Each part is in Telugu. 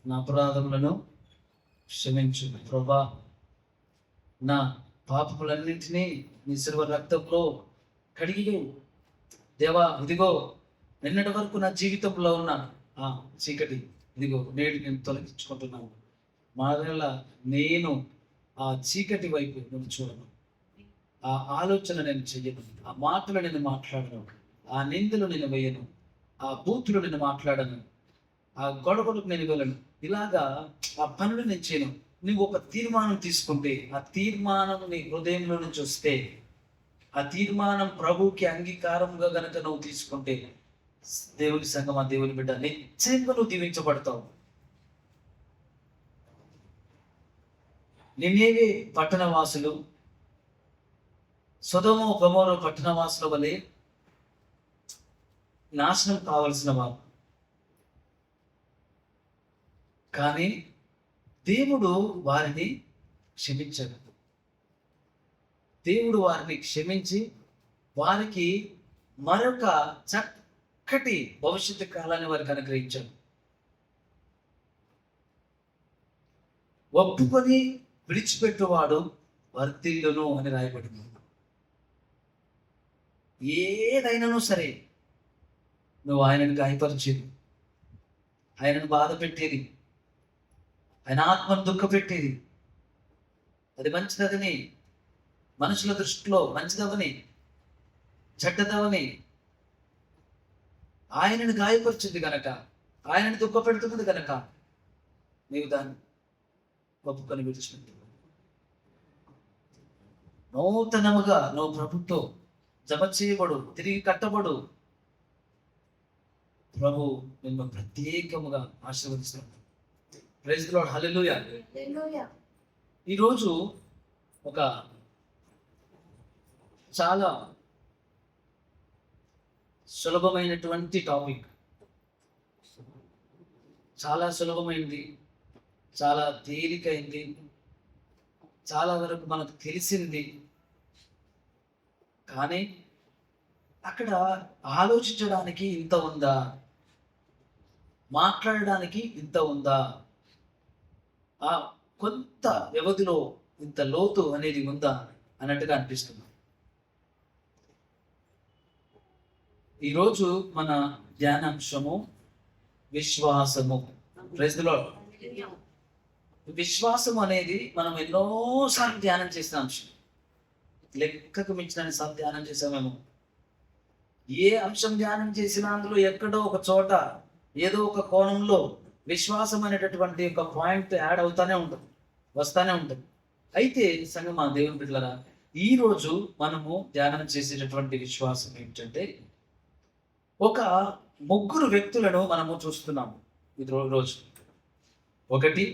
నా అపరాధములను క్షమించు ప్రభా. నా పాపములన్నింటినీ నీ శిలువ రక్తంలో కడిగి దేవా, ఇదిగో నిన్నటి వరకు నా జీవితంలో ఉన్న ఆ చీకటి ఇదిగో నేడు నేను తొలగించుకుంటున్నాను. మరల నేను ఆ చీకటి వైపు నేను చూడను, ఆ ఆలోచన నేను చెయ్యను, ఆ మాటలు నేను మాట్లాడను, ఆ నిందలు నేను వేయను, ఆ బూతులు నేను మాట్లాడను, ఆ గొడవలకు నేను వెళ్ళను. ఇలాగా ఆ పనులు నేను చేయను. నువ్వు ఒక తీర్మానం తీసుకుంటే, ఆ తీర్మానం నీ హృదయంలో నుంచి వస్తే, ఆ తీర్మానం ప్రభువుకి అంగీకారంగా గనక నువ్వు తీసుకుంటే, దేవుని సంగమా, దేవుని బిడ్డ, నిశ్చయంగా నువ్వు దీవించబడతావు. నిన్నేవి పట్టణవాసులు సొదొమ గొమొర్రా పట్టణవాసుల వలె నాశనం కావలసిన వారు, కానీ దేవుడు వారిని క్షమించాడు. దేవుడు వారిని క్షమించి వారికి మరొక చక్కటి భవిష్యత్తు కాలాన్ని వారికి అనుగ్రహించాడు. ఒప్పుకొని విడిచిపెట్టువాడు వర్ధిల్లును అని రాయబడింది. ఏదైనాను సరే నువ్వు ఆయనను గాయపరిచేది, ఆయనను బాధ పెట్టేది, ఆయన ఆత్మను దుఃఖపెట్టేది, అది మంచిదవని, మనుషుల దృష్టిలో మంచిదవని, చెడ్డదవని, ఆయనను గాయపరిచింది కనుక, ఆయనను దుఃఖపెడుతున్నది కనుక నీవు దాన్ని ఒప్పుకొని విడిచిపెట్టు. నూతనముగా నువ్వు ప్రభుత్వం జమ చేయబడు, తిరిగి కట్టబడు. ప్రభు నిన్ను ప్రత్యేకముగా ఆశీర్వదిస్తున్నాడు. ప్రైజ్ ది లార్డ్, హల్లెలూయా. ఈరోజు ఒక చాలా సులభమైనటువంటి టాపిక్, చాలా సులభమైంది, చాలా తేలికైంది, చాలా వరకు మనకు తెలిసింది. కానీ అక్కడ ఆలోచించడానికి ఇంత ఉందా, మాట్లాడడానికి ఇంత ఉందా, ఆ కొంత వ్యవధిలో ఇంత లోతు అనేది ఉందా అన్నట్టుగా అనిపిస్తుంది. ఈరోజు మన ధ్యానాంశము విశ్వాసము. Praise the lord. విశ్వాసం అనేది మనం ఎన్నోసార్లు ధ్యానం చేసిన అంశం, లెక్కకు మించిన సార్లు ధ్యానం చేసామేమో. ఏ అంశం ధ్యానం చేసినా అందులో ఎక్కడో ఒక చోట ఏదో ఒక కోణంలో విశ్వాసం అనేటటువంటి ఒక పాయింట్ యాడ్ అవుతానే ఉంటుంది, వస్తానే ఉంటుంది. అయితే సంగమా, దేవుని బిడ్డలారా, ఈరోజు మనము ధ్యానం చేసేటటువంటి విశ్వాసం ఏంటంటే, ఒక ముగ్గురు వ్యక్తులను మనము చూస్తున్నాము ఇది రోజు. ఒకటి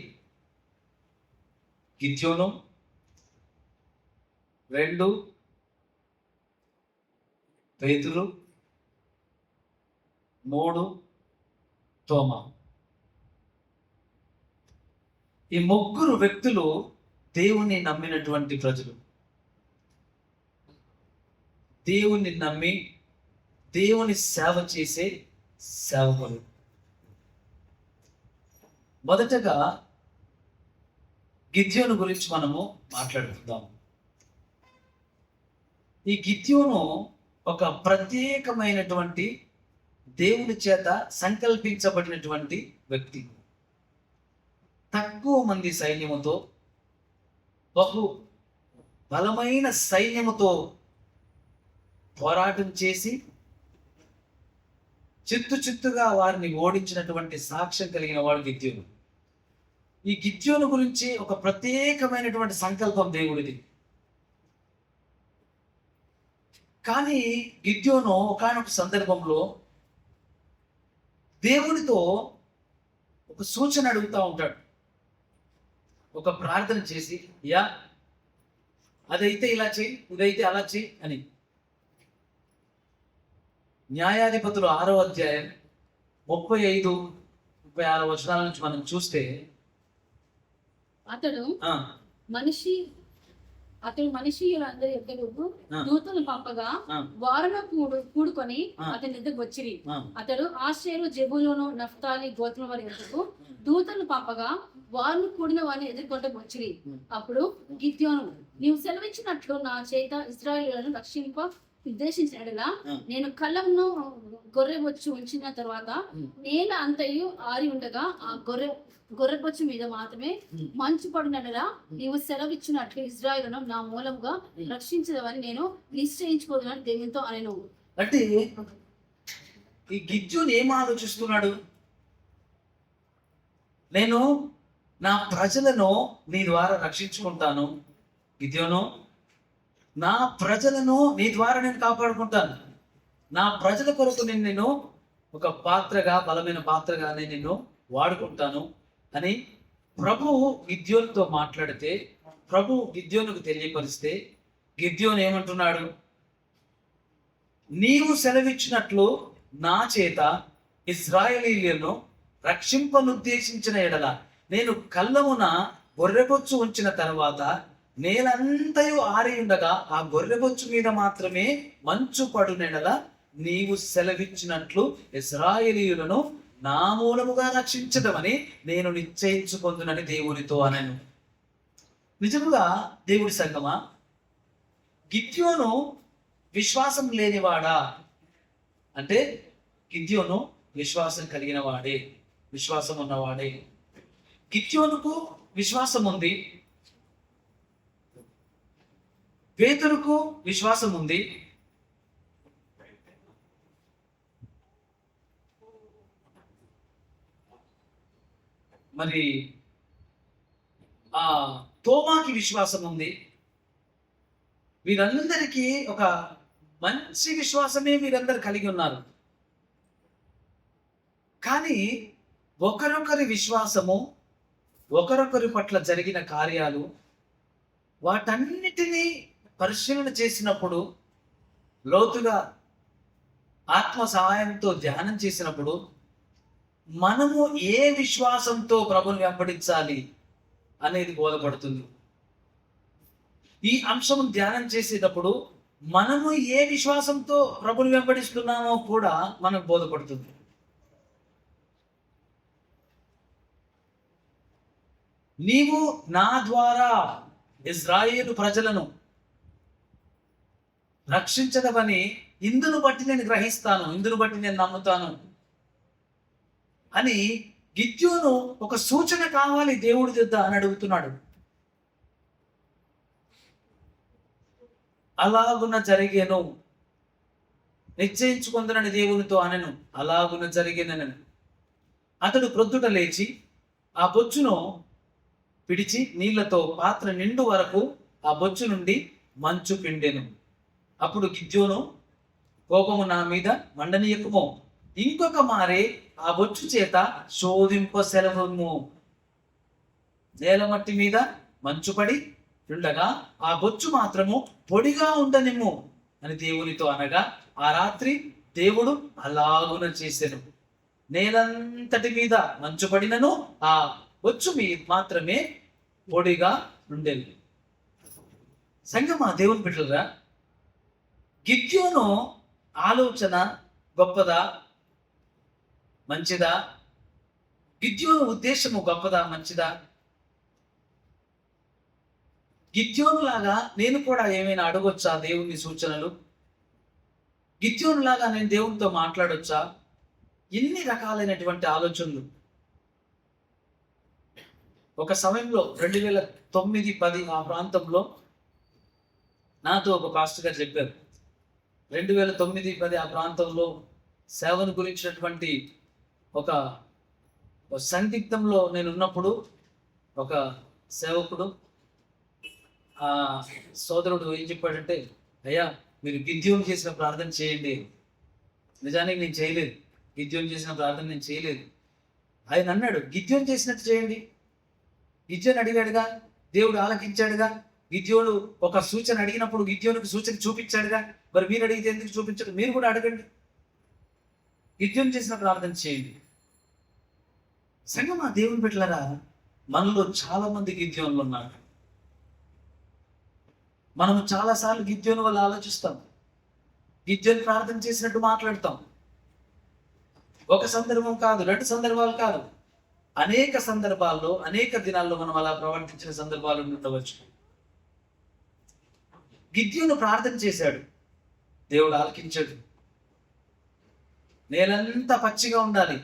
గిద్యోను, 2 పేతురు, 3 తోమా. ఈ ముగ్గురు వ్యక్తులు దేవుని నమ్మినటువంటి ప్రజలు, దేవుని నమ్మి దేవుని సేవ చేసే సేవకులు. మొదటగా గిద్యోను గురించి మనము మాట్లాడుకుందాం. ఈ గిద్యోను ఒక ప్రత్యేకమైనటువంటి దేవుని చేత సంకల్పించబడినటువంటి వ్యక్తి. తక్కువ మంది సైన్యముతో, బహు బలమైన సైన్యముతో పోరాటం చేసి చిత్తుగా వారిని ఓడించినటువంటి సాక్ష్యం కలిగిన వాడు గిద్యోను. ఈ గిద్యోను గురించి ఒక ప్రత్యేకమైనటువంటి సంకల్పం దేవుడిది. కానీ గిద్యోను ఒకానొక సందర్భంలో దేవునితో ఒక సూచన అడుగుతూ ఉంటాడు. ఒక ప్రార్థన చేసి, యా అదైతే ఇలా చెయ్యి, ఇదైతే అలా చెయ్యి అని. న్యాయాధిపతులు 6వ అధ్యాయం 35-36 వచనాల నుంచి మనం చూస్తే, అతడు మనిషి అతడు మనుషులందరి ఎద్దకు ఆ. దూతలు పంపగా ఆ. వారును కూడుకొని ఆ. అతని ఎద్దకు వచ్చిరి. ఆ. అతడు ఆశ్చర్య జబులోను నఫ్తాలి గోత్రం వారి ఎద్దకు దూతలు పంపగా వారిని కూడిన వారిని ఎదుర్కొంటకు వచ్చిరి. అప్పుడు గిద్యోను, నీవు సెలవిచ్చినట్లు నా చేత ఇశ్రాయేలులను రక్షింప ఉద్దేశించిన ఎడల నేను కళ్ళమును గొర్రెబొచ్చు ఉంచిన తర్వాత నేల అంతయు ఆరి ఉండగా ఆ గొర్రెబొచ్చు మీద మాత్రమే మంచు పడినలా నీవు సెలవిచ్చినట్లు ఇజ్రాయేలును నా మూలంగా రక్షించదవని నేను నిశ్చయించుకోదని దేవునితో అనెను. అంటే ఈ గిద్యోను ఏం ఆలోచిస్తున్నాడు? నేను నా ప్రజలను నీ ద్వారా రక్షించుకుంటాను. గిద్యోను, నా ప్రజలను నీ ద్వారా నేను కాపాడుకుంటాను. నా ప్రజల కొరకు నేను ఒక పాత్రగా, బలమైన పాత్రగా నేను నిన్ను వాడుకుంటాను అని ప్రభువు గిద్యోనుతో మాట్లాడితే, ప్రభువు గిద్యోనుకు తెలియపరిస్తే, గిద్యోను ఏమంటున్నాడు? నీవు సెలవిచ్చినట్లు నా చేత ఇశ్రాయేలీయులను రక్షింపనుద్దేశించిన ఎడల నేను కళ్ళమున గొర్రెబొచ్చు ఉంచిన తర్వాత నేలంతయు ఆరి ఉండగా ఆ గొర్రెబొచ్చు మీద మాత్రమే మంచు పడునెడల నీవు సెలవిచ్చినట్లు ఇశ్రాయేలీయులను నా మూలముగా రక్షించదమని నేను నిశ్చయించుకొందునని దేవునితో అనెను. నిజముగా దేవుడి సంగమా, గిద్యోను విశ్వాసం లేనివాడా అంటే గిద్యోను విశ్వాసం కలిగిన వాడే, విశ్వాసం ఉన్నవాడే. గిద్యోనుకు విశ్వాసం ఉంది, పేతురుకు విశ్వాసం ఉంది. మరి ఆ తోమాకి విశ్వాసం ఉంది. వీరందరికీ ఒక మంచి విశ్వాసమే వీరందరూ కలిగి ఉన్నారు. కానీ ఒకరొకరి విశ్వాసము, ఒకరొకరి పట్ల జరిగిన కార్యాలు, వాటన్నిటినీ పరిశీలన చేసినప్పుడు, లోతుగా ఆత్మ సహాయంతో ధ్యానం చేసినప్పుడు, మనము ఏ విశ్వాసంతో ప్రభుని వెంబడించాలి అనేది బోధపడుతుంది. ఈ అంశం ధ్యానం చేసేటప్పుడు మనము ఏ విశ్వాసంతో ప్రభుని వెంబడిస్తున్నామో కూడా మనకు బోధపడుతుంది. నీవు నా ద్వారా ఇజ్రాయేలు ప్రజలను రక్షించదవని ఇందును బట్టి నేను గ్రహిస్తాను, ఇందును బట్టి నేను నమ్ముతాను అని గిద్యోను ఒక సూచన కావాలి దేవుడి దిద్ద అని అడుగుతున్నాడు. అలాగున జరిగేను, నిశ్చయించుకుందనని దేవునితో అనెను. అలాగున జరిగేనని అతడు ప్రొద్దుట లేచి ఆ బొచ్చును పిడిచి నీళ్లతో పాత్ర నిండు వరకు ఆ బొచ్చు నుండి మంచు పిండెను. అప్పుడు గిద్యోను, కోపము నా మీద మండనీయకుమో, ఇంకొక మారే ఆ బొచ్చు చేత శోధింప సెలవుము. నేలమట్టి మీద మంచు పడి ఉండగా ఆ బొచ్చు మాత్రము పొడిగా ఉండనిమ్ము అని దేవునితో అనగా ఆ రాత్రి దేవుడు అలాగున చేసెను. నేలంతటి మీద మంచు పడినను ఆ బొచ్చు మాత్రమే పొడిగా ఉండేది. సంగమా దేవుని బిడ్డలురా, గిద్యోను ఆలోచన గొప్పదా మంచిదా? గిద్యోను ఉద్దేశము గొప్పదా మంచిదా? గిద్యోను లాగా నేను కూడా ఏమైనా అడగొచ్చా దేవుని సూచనలు? గిద్యోను లాగా నేను దేవునితో మాట్లాడొచ్చా? ఎన్ని రకాలైనటువంటి ఆలోచనలు. ఒక సమయంలో 2009-10 ఆ ప్రాంతంలో నాతో ఒక పాస్టర్ గారు చెప్పారు. 2009-10 ఆ ప్రాంతంలో సేవను గురించినటువంటి ఒక సందిగ్ధంలో నేను ఉన్నప్పుడు ఒక సేవకుడు, ఆ సోదరుడు ఏం చెప్పాడంటే, అయ్యా మీరు గిద్యోను చేసిన ప్రార్థన చేయండి. నిజానికి నేను చేయలేదు, గిద్యోను చేసిన ప్రార్థన నేను చేయలేదు. ఆయన అన్నాడు, గిద్యోను చేసినట్టు చేయండి. గిద్యోను అడిగాడుగా, దేవుడు ఆలకించాడుగా. గిద్యోను ఒక సూచన అడిగినప్పుడు గిద్యోనుకు సూచన చూపించాడుగా. మరి మీరు అడిగితే ఎందుకు చూపించడు? మీరు కూడా అడగండి, గిద్యోను చేసిన ప్రార్థన చేయండి. సంగమా దేవుని బిడ్డలారా, మనలో చాలా మంది గిద్యోనులు ఉన్నారు. మనము చాలాసార్లు గిద్యోను వల్ల ఆలోచిస్తాం, గిద్యోను ప్రార్థన చేసినట్టు మాట్లాడతాం. ఒక సందర్భం కాదు, 2 సందర్భాలు కాదు, అనేక సందర్భాల్లో అనేక దినాల్లో మనం అలా ప్రవర్తించిన సందర్భాలు ఉండవచ్చు. గిద్యోను ప్రార్థన చేశాడు, దేవుడు ఆలకించాడు. నేలంతా పచ్చిగా ఉండాలి,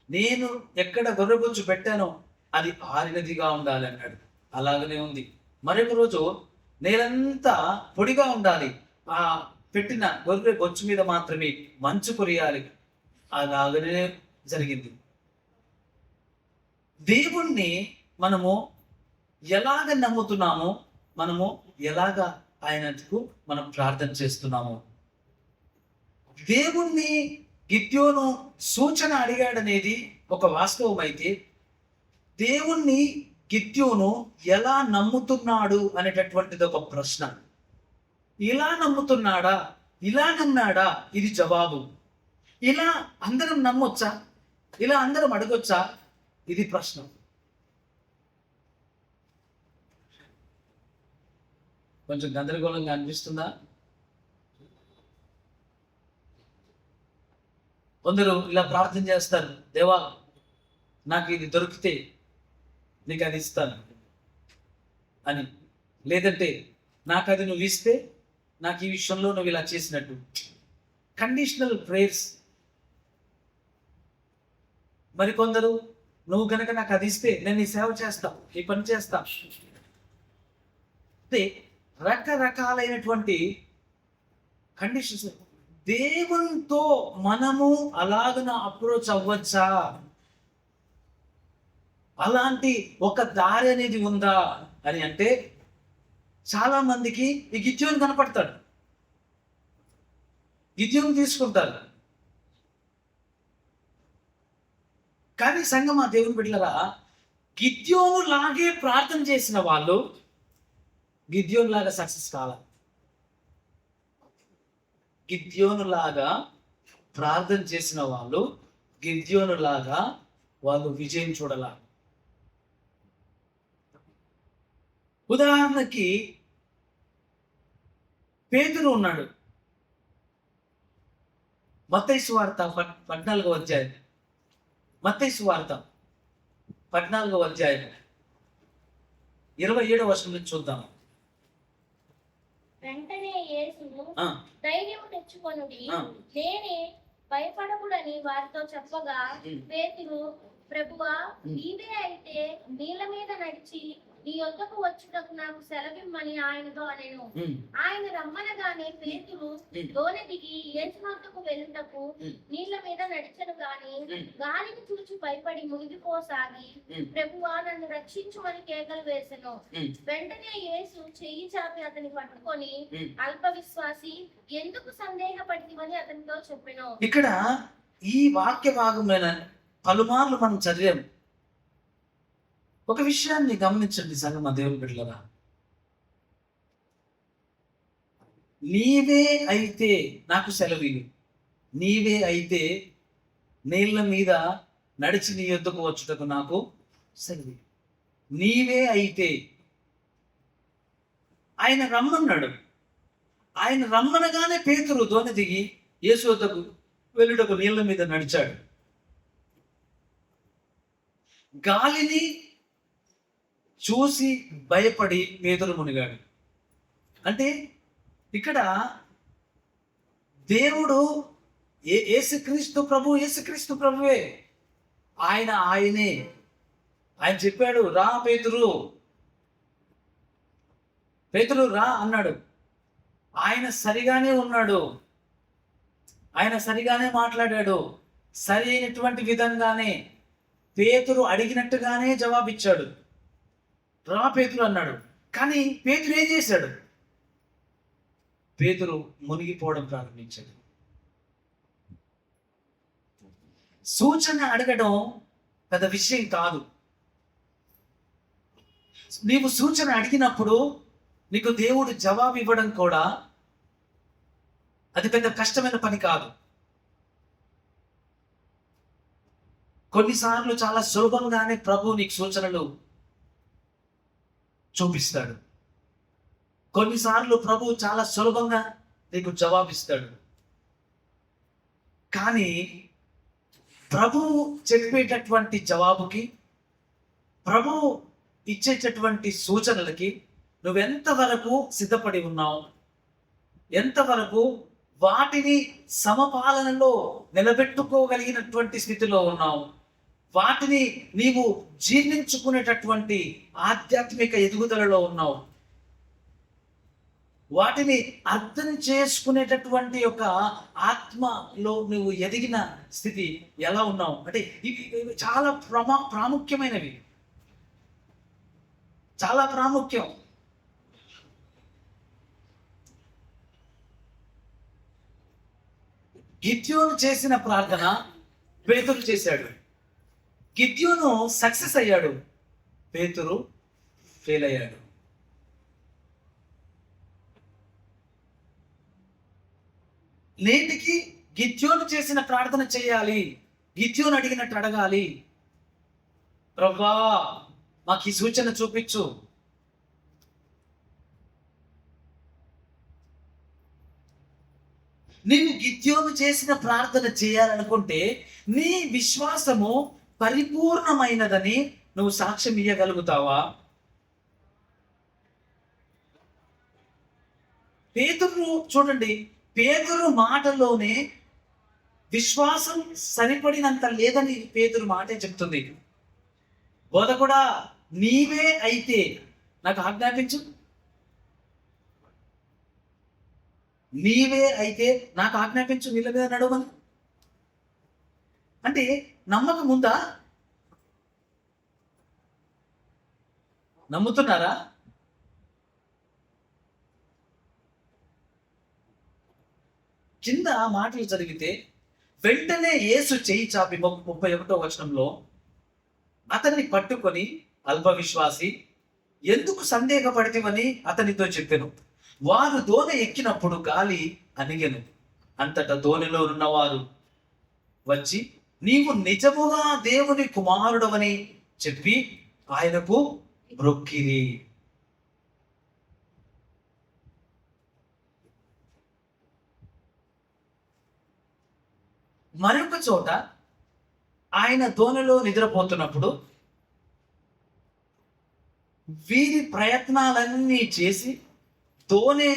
నేను ఎక్కడ గొర్రెబొచ్చు పెట్టానో అది ఆరినదిగా ఉండాలి అన్నాడు. అలాగనే ఉంది. మరొక రోజు నేలంతా పొడిగా ఉండాలి, ఆ పెట్టిన గొర్రె బొచ్చు మీద మాత్రమే మంచు కురియాలి. అలాగనే జరిగింది. దేవుణ్ణి మనము ఎలాగ నమ్ముతున్నామో, మనము ఎలాగ ఆయనకు మనం ప్రార్థన చేస్తున్నాము. దేవుణ్ణి గిద్యోను సూచన అడిగాడనేది ఒక వాస్తవం అయితే, దేవుణ్ణి గిద్యోను ఎలా నమ్ముతున్నాడు అనేటటువంటిది ఒక ప్రశ్న. ఇలా నమ్ముతున్నాడా, ఇలా నమ్మాడా, ఇది జవాబు. ఇలా అందరం నమ్మొచ్చా, ఇలా అందరం అడగొచ్చా, ఇది ప్రశ్న. కొంచెం గందరగోళంగా అనిపిస్తుందా? కొందరు ఇలా ప్రార్థన చేస్తారు, దేవా నాకు ఇది దొరికితే నీకు అది ఇస్తాను అని, లేదంటే నాకు అది నువ్వు ఇస్తే నాకు ఈ విషయంలో నువ్వు ఇలా చేసినట్టు. Conditional prayers. మరికొందరు, నువ్వు కనుక నాకు అది ఇస్తే నేను ఈ సేవ చేస్తా, ఈ పని చేస్తా. అంటే రకరకాలైనటువంటి కండిషన్స్. దేవునితో మనము అలాగన అప్రోచ్ అవ్వచ్చా? అలాంటి ఒక దారి అనేది ఉందా అని అంటే, చాలా మందికి ఈ గిద్యోను కనపడతాడు, గిద్యోను తీసుకుంటారు. కానీ సంగమా, దేవుని బిడ్డలారా, గిద్యోను లాగే ప్రార్థన చేసిన వాళ్ళు గిద్యోను లాగా సక్సెస్ కావాలి. గిద్యోను లాగా ప్రార్థన చేసిన వాళ్ళు గిద్యోను లాగా వాళ్ళు విజయం చూడాల. ఉదాహరణకి పేతురు ఉన్నాడు. మత్తయి సువార్త 14వ అధ్యాయం, మత్తయి సువార్త 14వ అధ్యాయం 27వ వచనం నుంచి చూద్దాం. వెంటనే యేసు ధైర్యం తెచ్చుకొనుడి, నేనే, భయపడకుడని వారితో చెప్పగా, పేతురు, ప్రభువా నీవే అయితే నీళ్ళ మీద నడిచి నీ యొద్దకు వచ్చుటకు నాకు సెలవిమ్మని ఆయనతో అనెను. ఆయన రమ్మనగానే పేతురు దోణి దిగి యేసు వద్దకు వెళ్ళుటకు నీళ్ళ మీద నడిచెను గాని గాలిని చూచి భయపడి మునిగిపోసాగి, ప్రభువా నన్ను రక్షించుమని కేకలు వేసెను. వెంటనే యేసు చెయ్యి చాపి అతని పట్టుకొని, అల్ప విశ్వాసి, ఎందుకు సందేహపడితివని అతనితో చెప్పెను. ఇక్కడ ఈ వాక్య భాగమైన పలుమార్లు మనం చదివాం. ఒక విషయాన్ని గమనించండి సంగమా, దేవుని బిడ్డలారా, నీవే అయితే నాకు సెలవిను, నీవే అయితే నీళ్ళ మీద నడిచి నీ యొద్దకు వచ్చుటకు నాకు సెలవి. నీవే అయితే ఆయన రమ్మన్నాడు. ఆయన రమ్మనగానే పేతురు దోణి దిగి యేసు వద్దకు వెళ్ళుటకు నీళ్ళ మీద నడిచాడు. గాలిని చూసి భయపడి పేతురు మునిగాడు. అంటే ఇక్కడ దేవుడు యేసుక్రీస్తు ప్రభువే, ఆయనే. ఆయన చెప్పాడు, రా పేతురు, పేతురు రా అన్నాడు. ఆయన సరిగానే ఉన్నాడు, ఆయన సరిగానే మాట్లాడాడు, సరి అయినటువంటి విధంగానే పేతురు అడిగినట్టుగానే జవాబిచ్చాడు. రా పేతురు అన్నాడు. కానీ పేతురు ఏం చేశాడు? పేతురు మునిగిపోవడం ప్రారంభించాడు. సూచన అడగడం పెద్ద విషయం కాదు. నీవు సూచన అడిగినప్పుడు నీకు దేవుడు జవాబు ఇవ్వడం కూడా అది పెద్ద కష్టమైన పని కాదు. కొన్నిసార్లు చాలా సులభంగానే ప్రభు నీకు సూచనలు చూపిస్తాడు. కొన్నిసార్లు ప్రభు చాలా సులభంగా నీకు జవాబిస్తాడు. కానీ ప్రభువు చెప్పేటటువంటి జవాబుకి, ప్రభువు ఇచ్చేటటువంటి సూచనలకి నువ్వెంతవరకు సిద్ధపడి ఉన్నావు, ఎంతవరకు వాటిని సమపాలనలో నిలబెట్టుకోగలిగినటువంటి స్థితిలో ఉన్నావు, వాటిని నీవు జీర్ణించుకునేటటువంటి ఆధ్యాత్మిక ఎదుగుదలలో ఉన్నావు, వాటిని అర్థం చేసుకునేటటువంటి యొక్క ఆత్మలో నువ్వు ఎదిగిన స్థితి ఎలా ఉన్నావు అంటే ఇవి చాలా ప్రాముఖ్యమైనవి, చాలా ప్రాముఖ్యం. గిద్యోను చేసిన ప్రార్థన పేతురు చేశాడు. గిద్యోను సక్సెస్ అయ్యాడు, పేతురు ఫెయిల్ అయ్యాడు. నేటికి గిద్యోను చేసిన ప్రార్థన చేయాలి, గిద్యోను అడిగినట్టు అడగాలి. ప్రభువా మాకు ఈ సూచన చూపించు. నీవు గిద్యోను చేసిన ప్రార్థన చేయాలనుకుంటే నీ విశ్వాసము పరిపూర్ణమైనదని నువ్వు సాక్ష్యం ఇయ్యగలుగుతావా? పేతురు చూడండి, పేతురు మాటలోనే విశ్వాసం సరిపడినంత లేదని పేతురు మాటే చెప్తుంది. బోధకుడా నీవే అయితే నాకు ఆజ్ఞాపించు, నీవే అయితే నాకు ఆజ్ఞాపించు, నీళ్ళ మీద నడవని. అంటే నమ్మకం ఉందా? నమ్ముతున్నారా? కింద మాటలు చదివితే వెంటనే యేసు చేయి చాపి 31వ వచనంలో అతన్ని పట్టుకొని అల్ప విశ్వాసి ఎందుకు సందేహపడితివని అతనితో చెప్పెను. వారు దోణి ఎక్కినప్పుడు గాలి అణిగెను. అంతటా దోణిలో ఉన్నవారు వచ్చి నీవు నిజముగా దేవుని కుమారుడవని చెప్పి ఆయనకు మ్రొక్కిరి. మరొక చోట ఆయన దోణిలో నిద్రపోతున్నప్పుడు వీరి ప్రయత్నాలన్నీ చేసి దోణి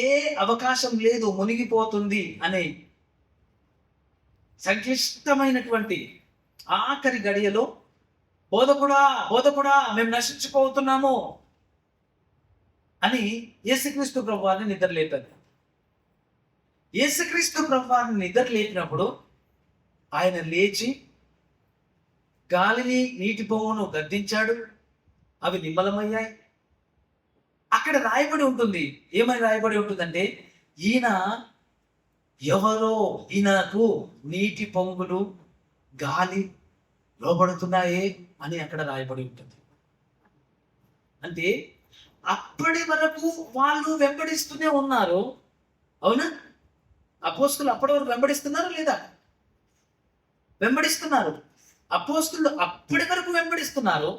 ఏ అవకాశం లేదు, మునిగిపోతుంది అనే సంక్లిష్టమైనటువంటి ఆఖరి గడియలో బోధకుడా బోధకుడా మేము నశించిపోతున్నాము అని యేసుక్రీస్తు ప్రభువారిని నిద్రలేపారు. యేసుక్రీస్తు ప్రభువారిని నిద్రలేపినప్పుడు ఆయన లేచి గాలిని నీటి పొంగును గద్దించాడు, అవి నిమ్మలమయ్యాయి. అక్కడ రాయబడి ఉంటుంది, ఏమని రాయబడి ఉంటుందంటే ఈయన ఎవరో, ఈయనకు నీటి పొంగులు గాలి లోబడుతున్నాయే అని అక్కడ రాయబడి ఉంటుంది. అంటే అప్పటి వరకు వాళ్ళు వెంబడిస్తూనే ఉన్నారు. అవునా? అపోస్తులు అప్పటి వరకు వెంబడిస్తున్నారు లేదా? వెంబడిస్తున్నారు. అపోస్తులు అప్పటి వరకు వెంబడిస్తున్నారు.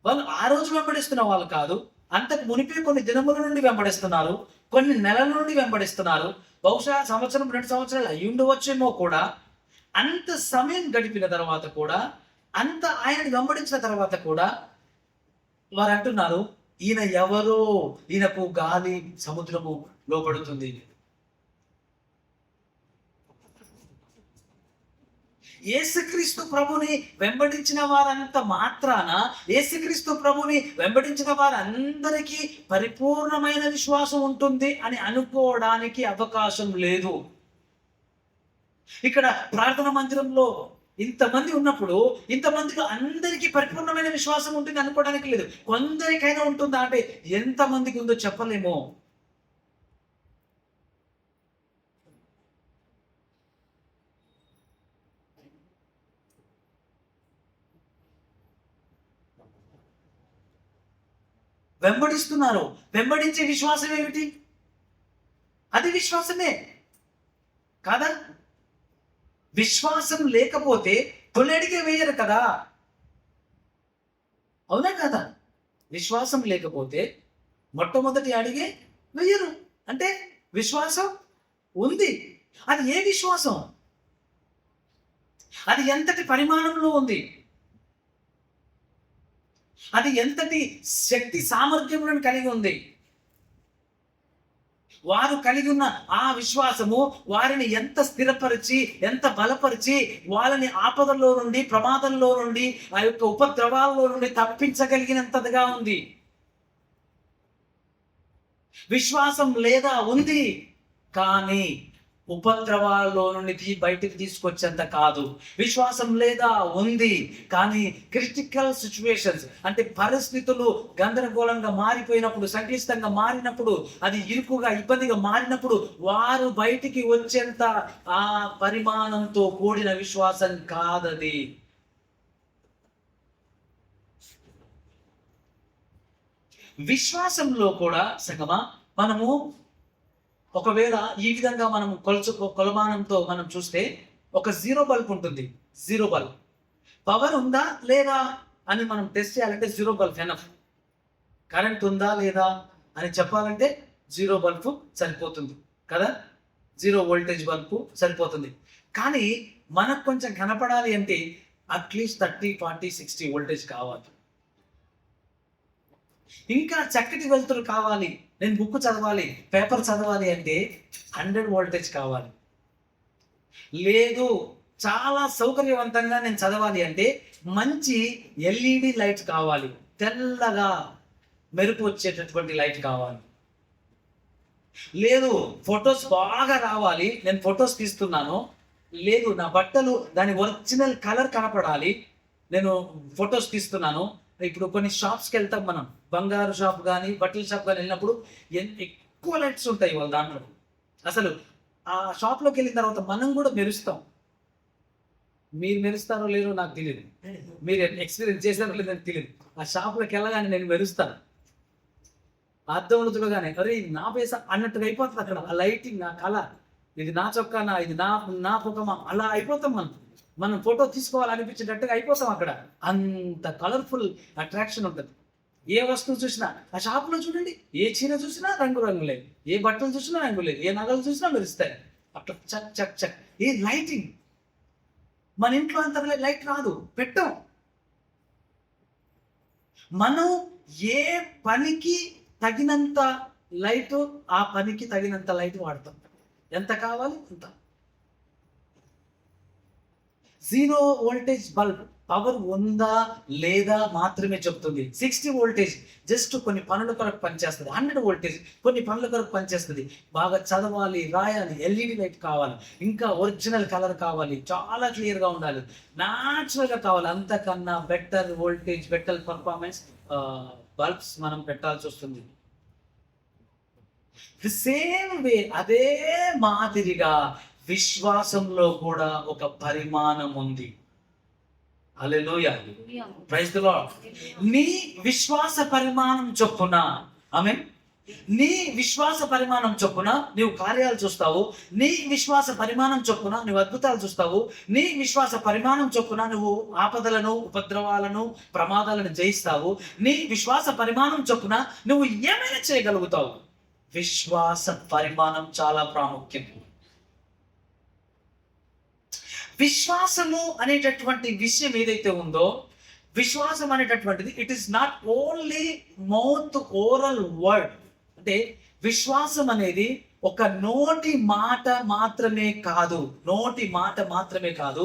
వాళ్ళు ఆ రోజు వెంబడిస్తున్న వాళ్ళు కాదు, అంతకు మునిపి కొన్ని దినముల నుండి వెంబడిస్తున్నారు, కొన్ని నెలల నుండి వెంబడిస్తున్నారు. బహుశా సంవత్సరం 2 సంవత్సరాలు అయి ఉండవచ్చేమో కూడా. అంత సమయం గడిపిన తర్వాత కూడా, అంత ఆయనని వెంబడించిన తర్వాత కూడా వారు అంటున్నారు ఈయన ఎవరో, ఈయనకు గాలి సముద్రము లోపడుతుంది. యేసుక్రీస్తు ప్రభుని వెంబడించిన వారంత మాత్రాన యేసుక్రీస్తు ప్రభుని వెంబడించిన వారందరికీ పరిపూర్ణమైన విశ్వాసం ఉంటుంది అని అనుకోవడానికి అవకాశం లేదు. ఇక్కడ ప్రార్థన మందిరంలో ఇంతమంది ఉన్నప్పుడు ఇంతమందిలో అందరికీ పరిపూర్ణమైన విశ్వాసం ఉంటుంది అనుకోవడానికి లేదు. కొందరికైనా ఉంటుందా అంటే ఎంతమందికి ఉందో చెప్పలేమో. వెంబడిస్తున్నారు. వెంబడించే విశ్వాసం ఏమిటి? అది విశ్వాసమే కాదా? విశ్వాసం లేకపోతే తొలడిగే వేయరు కదా, అవునా కదా? విశ్వాసం లేకపోతే మొట్టమొదటి అడిగే వెయ్యరు. అంటే విశ్వాసం ఉంది. అది ఏ విశ్వాసం? అది ఎంతటి పరిమాణంలో ఉంది? అది ఎంతటి శక్తి సామర్థ్యములను కలిగి ఉంది? వారు కలిగి ఉన్న ఆ విశ్వాసము వారిని ఎంత స్థిరపరిచి, ఎంత బలపరిచి, వాళ్ళని ఆపదల్లో నుండి, ప్రమాదంలో నుండి, ఆ యొక్క ఉపద్రవాల్లో నుండి తప్పించగలిగినంతగా ఉంది. విశ్వాసం లేదా ఉంది, కానీ ఉపద్రవాల్లో నుండి బయటికి తీసుకొచ్చేంత కాదు. విశ్వాసం లేదా ఉంది, కానీ క్రిటికల్ సిచ్యువేషన్స్ అంటే పరిస్థితులు గందరగోళంగా మారిపోయినప్పుడు, సంక్లిష్టంగా మారినప్పుడు, అది ఇరుకుగా ఇబ్బందిగా మారినప్పుడు వారు బయటికి వచ్చేంత ఆ పరిమాణంతో కూడిన విశ్వాసం కాదది. విశ్వాసంలో కూడా సగమా మనము ఒకవేళ ఈ విధంగా మనం కొలమానంతో మనం చూస్తే ఒక జీరో బల్బ్ ఉంటుంది. జీరో బల్బ్ పవర్ ఉందా లేదా అని మనం టెస్ట్ చేయాలంటే జీరో బల్బ్ ఎనఫ్. కరెంట్ ఉందా లేదా అని చెప్పాలంటే జీరో బల్బ్ సరిపోతుంది కదా, జీరో వోల్టేజ్ బల్బ్ సరిపోతుంది. కానీ మనకు కొంచెం కనపడాలి అంటే అట్లీస్ట్ 30, 40, 60 వోల్టేజ్ కావాలి. ఇంకా చక్కటి వెలుతురు కావాలి, నేను బుక్ చదవాలి, పేపర్ చదవాలి అంటే 100 వోల్టేజ్ కావాలి. లేదు చాలా సౌకర్యవంతంగా నేను చదవాలి అంటే మంచి LED లైట్ కావాలి, తెల్లగా మెరుపు వచ్చేటటువంటి లైట్ కావాలి. లేదు ఫొటోస్ బాగా రావాలి, నేను ఫొటోస్ తీస్తున్నాను, లేదు నా బట్టలు దాని ఒరిజినల్ కలర్ కనపడాలి, నేను ఫొటోస్ తీస్తున్నాను. ఇప్పుడు కొన్ని షాప్స్కి వెళ్తాం మనం, బంగారు షాప్ కానీ బట్టల షాప్ కానీ వెళ్ళినప్పుడు ఎక్కువ లైట్స్ ఉంటాయి వాళ్ళ దాంట్లో. అసలు ఆ షాప్లోకి వెళ్ళిన తర్వాత మనం కూడా మెరుస్తాం. మీరు మెరుస్తారో లేదో నాకు తెలియదు, మీరు ఎక్స్పీరియన్స్ చేశారో లేదో నాకు తెలియదు. ఆ షాప్లోకి వెళ్ళగానే నేను మెరుస్తాను. అర్థంలో చూడగానే అరే నా పేస అన్నట్టుగా అయిపోతుంది అక్కడ. ఆ లైటింగ్, నా కలర్, ఇది నా చొక్కానా, ఇది నా పొగమా, అలా అయిపోతాం. మనం ఫోటో తీసుకోవాలనిపించేటట్టుగా అయిపోతాం అక్కడ. అంత కలర్ఫుల్ అట్రాక్షన్ ఉంటుంది. ఏ వస్తువు చూసినా ఆ షాప్లో చూడండి, ఏ చీర చూసినా రంగు లేదు, ఏ బట్టలు చూసినా రంగు లేదు, ఏ నగలు చూసినా మెరుస్తాయి అట్లా చక్ చక్ చక్. ఏ లైటింగ్, మన ఇంట్లో అంత లైట్ రాదు, పెట్టాం. మనం ఏ పనికి తగినంత లైట్, ఆ పనికి తగినంత లైట్ వాడతాం. ఎంత కావాలి అంత. జీరో వోల్టేజ్ బల్బ్ పవర్ ఉందా లేదా మాత్రమే చెప్తుంది. 60 వోల్టేజ్ జస్ట్ కొన్ని పనుల కొరకు పనిచేస్తుంది. 100 వోల్టేజ్ కొన్ని పనుల కొరకు పనిచేస్తుంది. బాగా చదవాలి, రాయాలి, LED లైట్ కావాలి, ఇంకా ఒరిజినల్ కలర్ కావాలి, చాలా క్లియర్గా ఉండాలి, న్యాచురల్గా కావాలి. అంతకన్నా better voltage, better performance bulbs మనం పెట్టాల్సి వస్తుంది. సేమ్ వే, అదే మాదిరిగా విశ్వాసంలో కూడా ఒక పరిమాణం ఉంది. హల్లెలూయా, ప్రైజ్ ది లార్డ్. నీ విశ్వాస పరిమాణం చొప్పున, ఆమేన్, నీ విశ్వాస పరిమాణం చొప్పున నీవు కార్యాలు చూస్తావు. నీ విశ్వాస పరిమాణం చొప్పున నువ్వు అద్భుతాలు చూస్తావు. నీ విశ్వాస పరిమాణం చొప్పున నువ్వు ఆపదలను, ఉపద్రవాలను, ప్రమాదాలను జయిస్తావు. నీ విశ్వాస పరిమాణం చొప్పున నువ్వు ఏమైనా చేయగలుగుతావు. విశ్వాస పరిమాణం చాలా ప్రాముఖ్యం. విశ్వాసము అనేటటువంటి విషయం ఏదైతే ఉందో, విశ్వాసం అనేటటువంటిది it is not only mouth oral word. అంటే విశ్వాసం అనేది ఒక నోటి మాట మాత్రమే కాదు, నోటి మాట మాత్రమే కాదు.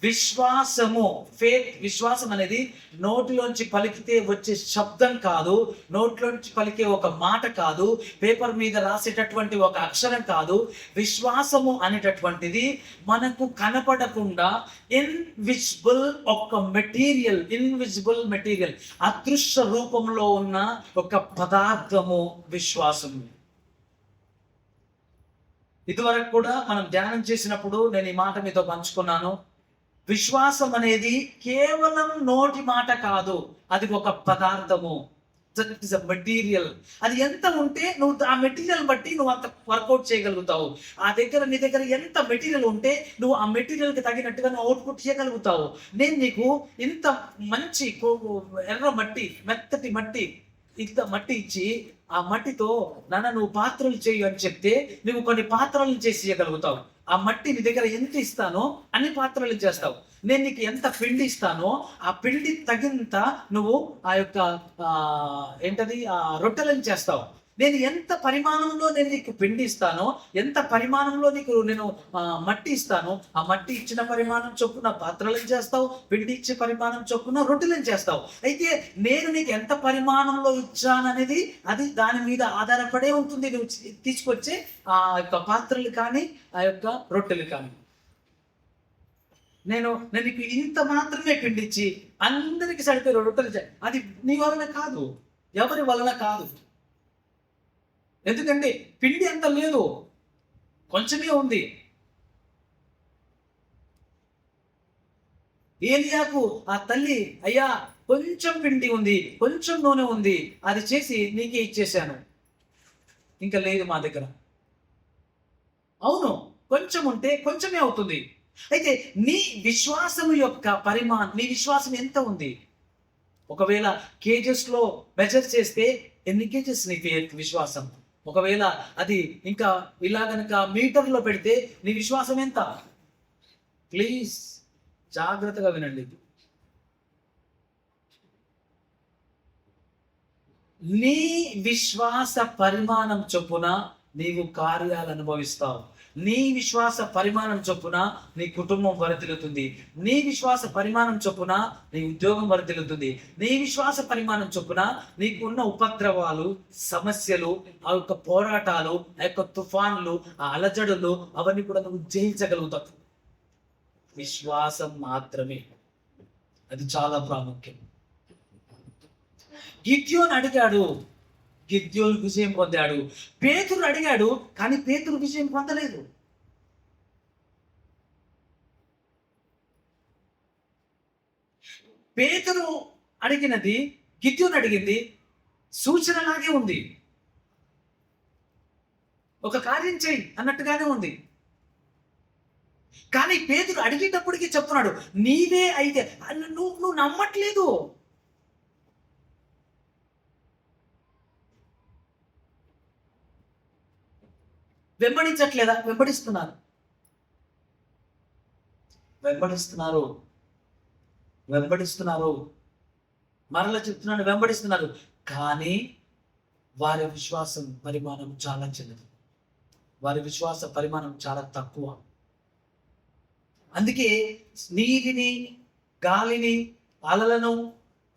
విశ్వాసము, ఫేత్, విశ్వాసం అనేది నోటిలోంచి పలికితే వచ్చే శబ్దం కాదు, నోటిలోంచి పలికే ఒక మాట కాదు, పేపర్ మీద రాసేటటువంటి ఒక అక్షరం కాదు. విశ్వాసము అనేటటువంటిది మనకు కనపడకుండా ఇన్విజిబుల్ ఒక మెటీరియల్, ఇన్విజిబుల్ మెటీరియల్, అదృశ్య రూపంలో ఉన్న ఒక పదార్థము విశ్వాసము. ఇదివరకు కూడా మనం ధ్యానం చేసినప్పుడు నేను ఈ మాట మీతో పంచుకున్నాను. విశ్వాసం అనేది కేవలం నోటి మాట కాదు, అది ఒక పదార్థము. It is a material. అది ఎంత ఉంటే నువ్వు ఆ మెటీరియల్ బట్టి నువ్వు అంత వర్కౌట్ చేయగలుగుతావు. నీ దగ్గర ఎంత మెటీరియల్ ఉంటే నువ్వు ఆ మెటీరియల్కి తగినట్టుగా నువ్వు అవుట్పుట్ చేయగలుగుతావు. నేను నీకు ఇంత మంచి ఎర్ర మట్టి, మెత్తటి మట్టి, ఇంత మట్టి ఇచ్చి ఆ మట్టితో నాన్న నువ్వు పాత్రలు చేయు అని చెప్తే నువ్వు కొన్ని పాత్రలను చేసి ఇవ్వగలుగుతావు. ఆ మట్టి నీ దగ్గర ఎంత ఇస్తానో అన్ని పాత్రలు చేస్తావు. నేను నీకు ఎంత పిండి ఇస్తానో ఆ పిండి తగినంత నువ్వు ఆ యొక్క ఏంటది ఆ రొట్టెలను చేస్తావు. నేను ఎంత పరిమాణంలో నేను నీకు పిండి ఇస్తానో, ఎంత పరిమాణంలో నీకు నేను మట్టి ఇస్తానో, ఆ మట్టి ఇచ్చిన పరిమాణం చొప్పున పాత్రలను చేస్తావు, పిండి ఇచ్చే పరిమాణం చొప్పున రొట్టెలను చేస్తావు. అయితే నేను నీకు ఎంత పరిమాణంలో ఇచ్చాననేది అది దాని మీద ఆధారపడే ఉంటుంది నువ్వు తీసుకొచ్చే ఆ యొక్క పాత్రలు కానీ ఆ యొక్క రొట్టెలు కానీ. నేను నీకు ఇంత మాత్రమే పిండి ఇచ్చి అందరికీ సరిపోయే రొట్టెలు అది నీ వలన కాదు, ఎవరి వలన కాదు. ఎందుకంటే పిండి అంత లేదు, కొంచెమే ఉంది. ఏలియాకు ఆ తల్లి, అయ్యా కొంచెం పిండి ఉంది, కొంచెం నూనె ఉంది, అది చేసి నీకే ఇచ్చేసాను, ఇంకా లేదు మా దగ్గర. అవును, కొంచెం ఉంటే కొంచెమే అవుతుంది. అయితే నీ విశ్వాసం యొక్క పరిమాణం, నీ విశ్వాసం ఎంత ఉంది? ఒకవేళ కేజెస్లో మెజర్ చేస్తే ఎన్ని కేజెస్ నీ విశ్వాసం? ఒకవేళ అది ఇంకా ఇలా గనక మీటర్లో పెడితే నీ విశ్వాసం ఎంత? ప్లీజ్ జాగ్రత్తగా వినండి. నీ విశ్వాస పరిమాణం చొప్పున నీవు కార్యాలు అనుభవిస్తావు. నీ విశ్వాస పరిమాణం చొప్పున నీ కుటుంబం వరదిల్లుతుంది. నీ విశ్వాస పరిమాణం చొప్పున నీ ఉద్యోగం వరదిల్లుతుంది. నీ విశ్వాస పరిమాణం చొప్పున నీకున్న ఉపద్రవాలు, సమస్యలు, ఆ యొక్క పోరాటాలు, ఆ యొక్క తుఫాన్లు, ఆ అలజడులు అవన్నీ కూడా నువ్వు జయించగలుగుతావు. విశ్వాసం మాత్రమే, అది చాలా ప్రాముఖ్యం. గిద్యోను అడిగాడు, గిద్యోను విజయం పొందాడు. పేతురు అడిగాడు, కానీ పేతురు విజయం పొందలేదు. పేతురు అడిగినది, గిద్యోను అడిగింది సూచనలాగే ఉంది. ఒక కార్యం చేయి అన్నట్టుగానే ఉంది. కానీ పేతురు అడిగేటప్పటికీ చెప్తున్నాడు, నీవే అయితే. నువ్వు నమ్మట్లేదు. వెంబడించట్లేదా? వెంబడిస్తున్నారు, వెంబడిస్తున్నారు, వెంబడిస్తున్నారు. మరలా చెప్తున్నాను, వెంబడిస్తున్నారు. కానీ వారి విశ్వాసం పరిమాణం చాలా చిన్నది, వారి విశ్వాస పరిమాణం చాలా తక్కువ. అందుకే నీటిని, గాలిని, అలలను,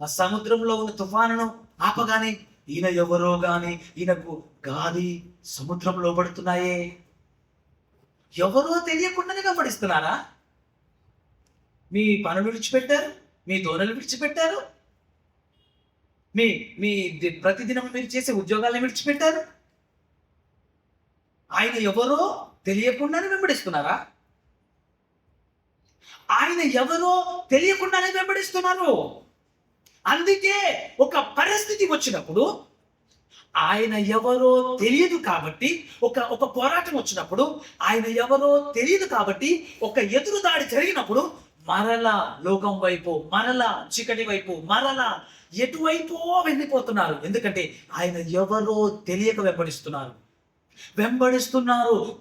ఆ సముద్రంలో ఉన్న తుఫానును ఆపగానే ఈయన ఎవరో గాని, ఈయనకు గాలి సముద్రం లోబడుతున్నాయే. ఎవరో తెలియకుండానే వెంబడిస్తున్నారా? మీ పనులు విడిచిపెట్టారు, మీ దోణలు విడిచిపెట్టారు, మీ మీ ప్రతిదినం మీరు చేసే ఉద్యోగాలను విడిచిపెట్టారు. ఆయన ఎవరో తెలియకుండానే వెంబడిస్తున్నారా? ఆయన ఎవరో తెలియకుండానే వెంబడిస్తున్నారు. అందుకే ఒక పరిస్థితి వచ్చినప్పుడు ఆయన ఎవరో తెలియదు కాబట్టి, ఒక పోరాటం వచ్చినప్పుడు ఆయన ఎవరో తెలియదు కాబట్టి, ఒక ఎదురుదాడి జరిగినప్పుడు మరలా లోకం వైపు, మరలా చీకటి వైపు, మరలా ఎటువైపో వెళ్ళిపోతున్నారు. ఎందుకంటే ఆయన ఎవరో తెలియక వెంబడిస్తున్నారు.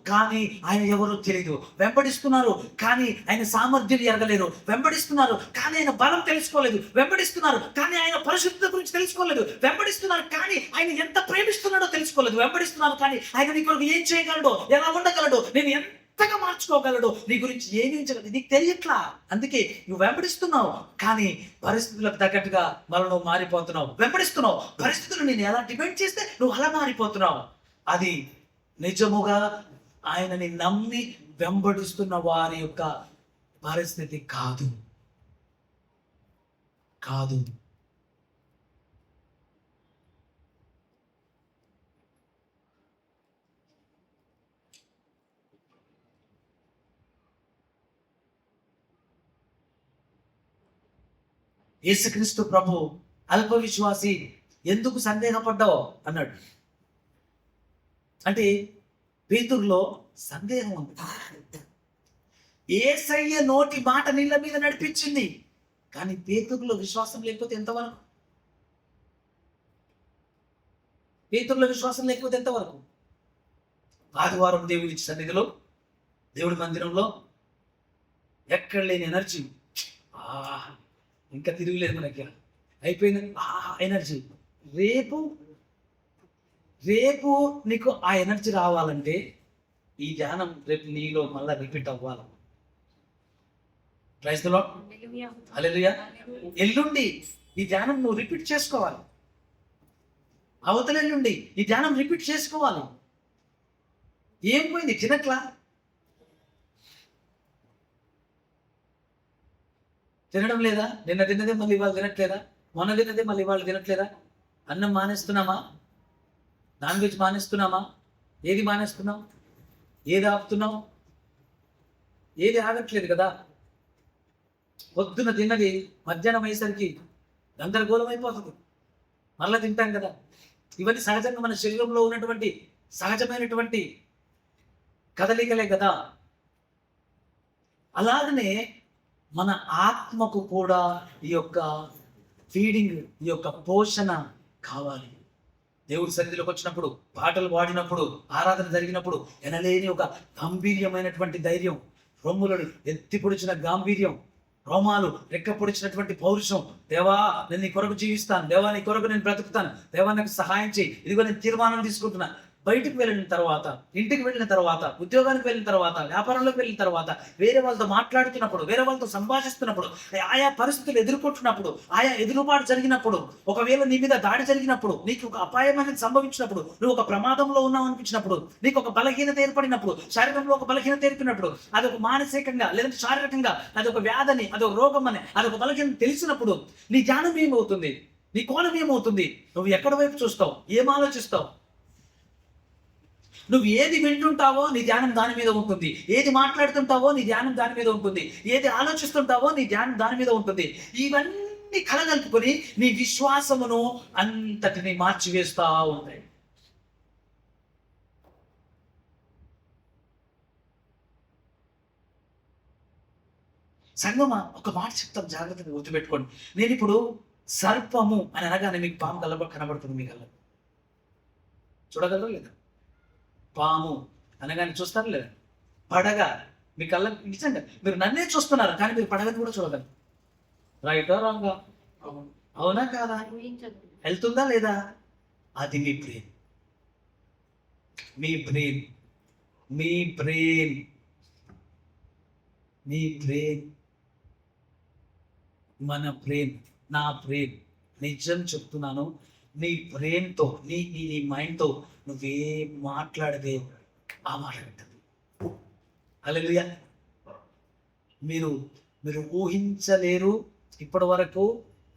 కానీ ఆయన ఎవరో తెలియదు. వెంబడిస్తున్నారు కానీ ఆయన సామర్థ్యం ఎరగలేరు. వెంబడిస్తున్నారు కానీ ఆయన బలం తెలుసుకోలేదు. వెంబడిస్తున్నారు కానీ ఆయన పరిశుద్ధత గురించి తెలుసుకోలేదు. వెంబడిస్తున్నారు కానీ ఆయన ఎంత ప్రేమిస్తున్నాడో తెలుసుకోలేదు. వెంబడిస్తున్నారు కానీ ఆయన నీ కొరకు ఏం చేయగలడో, ఎలా ఉండగలడో, నేను ఎంతగా మార్చుకోగలడో, నీ గురించి ఏమి నీకు తెలియట్లా. అందుకే నువ్వు వెంబడిస్తున్నావు కానీ పరిస్థితులకు తగ్గట్టుగా మళ్ళీ నువ్వు మారిపోతున్నావు. వెంబడిస్తున్నావు, పరిస్థితులు నేను ఎలా డిపెండ్ చేస్తే నువ్వు అలా మారిపోతున్నావు. అది నిజముగా ఆయనని నమ్మి వెంబడిస్తున్న వారి యొక్క పరిస్థితి కాదు. యేసుక్రీస్తు ప్రభు అల్ప విశ్వాసి, ఎందుకు సందేహపడ్డావు అన్నాడు. అంటే పేతురులో సందేహం ఉంది. యేసయ్య నోటి మాట నీళ్ళ మీద నడిపించింది, కానీ పేతురులో విశ్వాసం లేకపోతే ఎంతవరకు? పేతురులో విశ్వాసం లేకపోతే ఎంతవరకు? ఆదివారం దేవుడి సన్నిధిలో, దేవుడి మందిరంలో ఎక్కడ లేని ఎనర్జీ, ఇంకా తిరుగులేదు మనకి, అయిపోయింది ఎనర్జీ. రేపు రేపు నీకు ఆ ఎనర్జీ రావాలంటే ఈ ధ్యానం రేపు నీలో మళ్ళీ రిపీట్ అవ్వాలి. ప్రైజ్ ది లార్డ్, హల్లెలూయా. ఎల్లుండి ఈ ధ్యానం నువ్వు రిపీట్ చేసుకోవాలి. అవతల ఎల్లుండి ఈ ధ్యానం రిపీట్ చేసుకోవాలి. ఏం పోయింది? తినట్లా? తినడం లేదా? నిన్న తిన్నదే మళ్ళీ ఇవాళ తినట్లేదా? మొన్న తిన్నదే మళ్ళీ ఇవాళ తినట్లేదా? అన్నం మానేస్తున్నామా? Non veg మానేస్తున్నామా? ఏది మానేస్తున్నాం? ఏది ఆపుతున్నాం? ఏది ఆగట్లేదు కదా. పొద్దున తిన్నది మధ్యాహ్నం అయ్యేసరికి గందరగోళం అయిపోతుంది. మళ్ళీ తింటాం కదా. ఇవన్నీ సహజంగా మన శరీరంలో ఉన్నటువంటి సహజమైనటువంటి కదలికలే కదా. అలాగనే మన ఆత్మకు కూడా ఈ యొక్క ఫీడింగ్, ఈ యొక్క పోషణ కావాలి. దేవుడి సన్నిధిలోకి వచ్చినప్పుడు, పాటలు పాడినప్పుడు, ఆరాధన జరిగినప్పుడు ఎనలేని ఒక గంభీర్యమైనటువంటి ధైర్యం, రొమ్ములను ఎత్తి పొడిచిన గాంభీర్యం, రోమాలు రెక్క పొడిచినటువంటి పౌరుషం. దేవా నేను నీ కొరకు జీవిస్తాను, దేవా నీ కొరకు నేను బ్రతుకుతాను, దేవా నాకు సహాయం చేయి, ఇదిగో నేను తీర్మానం తీసుకుంటున్నా. బయటికి వెళ్ళిన తర్వాత, ఇంటికి వెళ్ళిన తర్వాత, ఉద్యోగానికి వెళ్ళిన తర్వాత, వ్యాపారంలోకి వెళ్ళిన తర్వాత, వేరే వాళ్ళతో మాట్లాడుతున్నప్పుడు, వేరే వాళ్ళతో సంభాషిస్తున్నప్పుడు, ఆయా పరిస్థితులు ఎదుర్కొంటున్నప్పుడు, ఆయా ఎదురుబాటు జరిగినప్పుడు, ఒకవేళ నీ మీద దాడి జరిగినప్పుడు, నీకు ఒక అపాయం అనేది సంభవించినప్పుడు, నువ్వు ఒక ప్రమాదంలో ఉన్నావు అనిపించినప్పుడు, నీకు ఒక బలహీనత ఏర్పడినప్పుడు, శరీరంలో ఒక బలహీనత ఏర్పడినప్పుడు, అది ఒక మానసికంగా లేదంటే శారీరకంగా అది ఒక వ్యాధని, అది ఒక రోగం అని, అది ఒక బలహీనత తెలిసినప్పుడు నీ ధ్యానం ఏమవుతుంది? నీ కోణం ఏమవుతుంది? నువ్వు ఎక్కడ వైపు చూస్తావు? ఏం ఆలోచిస్తావు? నువ్వు ఏది వింటుంటావో నీ ధ్యానం దాని మీద ఉంటుంది. ఏది మాట్లాడుతుంటావో నీ ధ్యానం దాని మీద ఉంటుంది. ఏది ఆలోచిస్తుంటావో నీ ధ్యానం దాని మీద ఉంటుంది. ఇవన్నీ కలగలుపుకొని నీ విశ్వాసమును అంతటిని మార్చివేస్తా ఉంటాయి. సంగమా, ఒక మాట చెప్తాం, జాగ్రత్తగా గుర్తుపెట్టుకోండి. నేను ఇప్పుడు సర్పము అని అనగానే మీకు పాము కనబడుతుంది. మీ కళ్ళ చూడగలరు లేదా? పాము అనగానే చూస్తారు లేదా? పడగ మీ కళ్ళ, నిజంగా మీరు నన్నే చూస్తున్నారు కానీ మీరు పడగని కూడా చూడగలరు. రైటా రాంగా? అవునా కాదా? వెళ్తుందా లేదా? అది మీ బ్రెయిన్, మీ బ్రెయిన్, మీ బ్రెయిన్, మీ బ్రెయిన్, మన బ్రెయిన్, నా బ్రెయిన్. నిజం చెప్తున్నాను, నీ బ్రెయిన్తో, నీ నీ మైండ్తో నువ్వేం మాట్లాడితే ఆ మాట వింటుంది. హల్లెలూయా. మీరు మీరు ఊహించలేరు, ఇప్పటి వరకు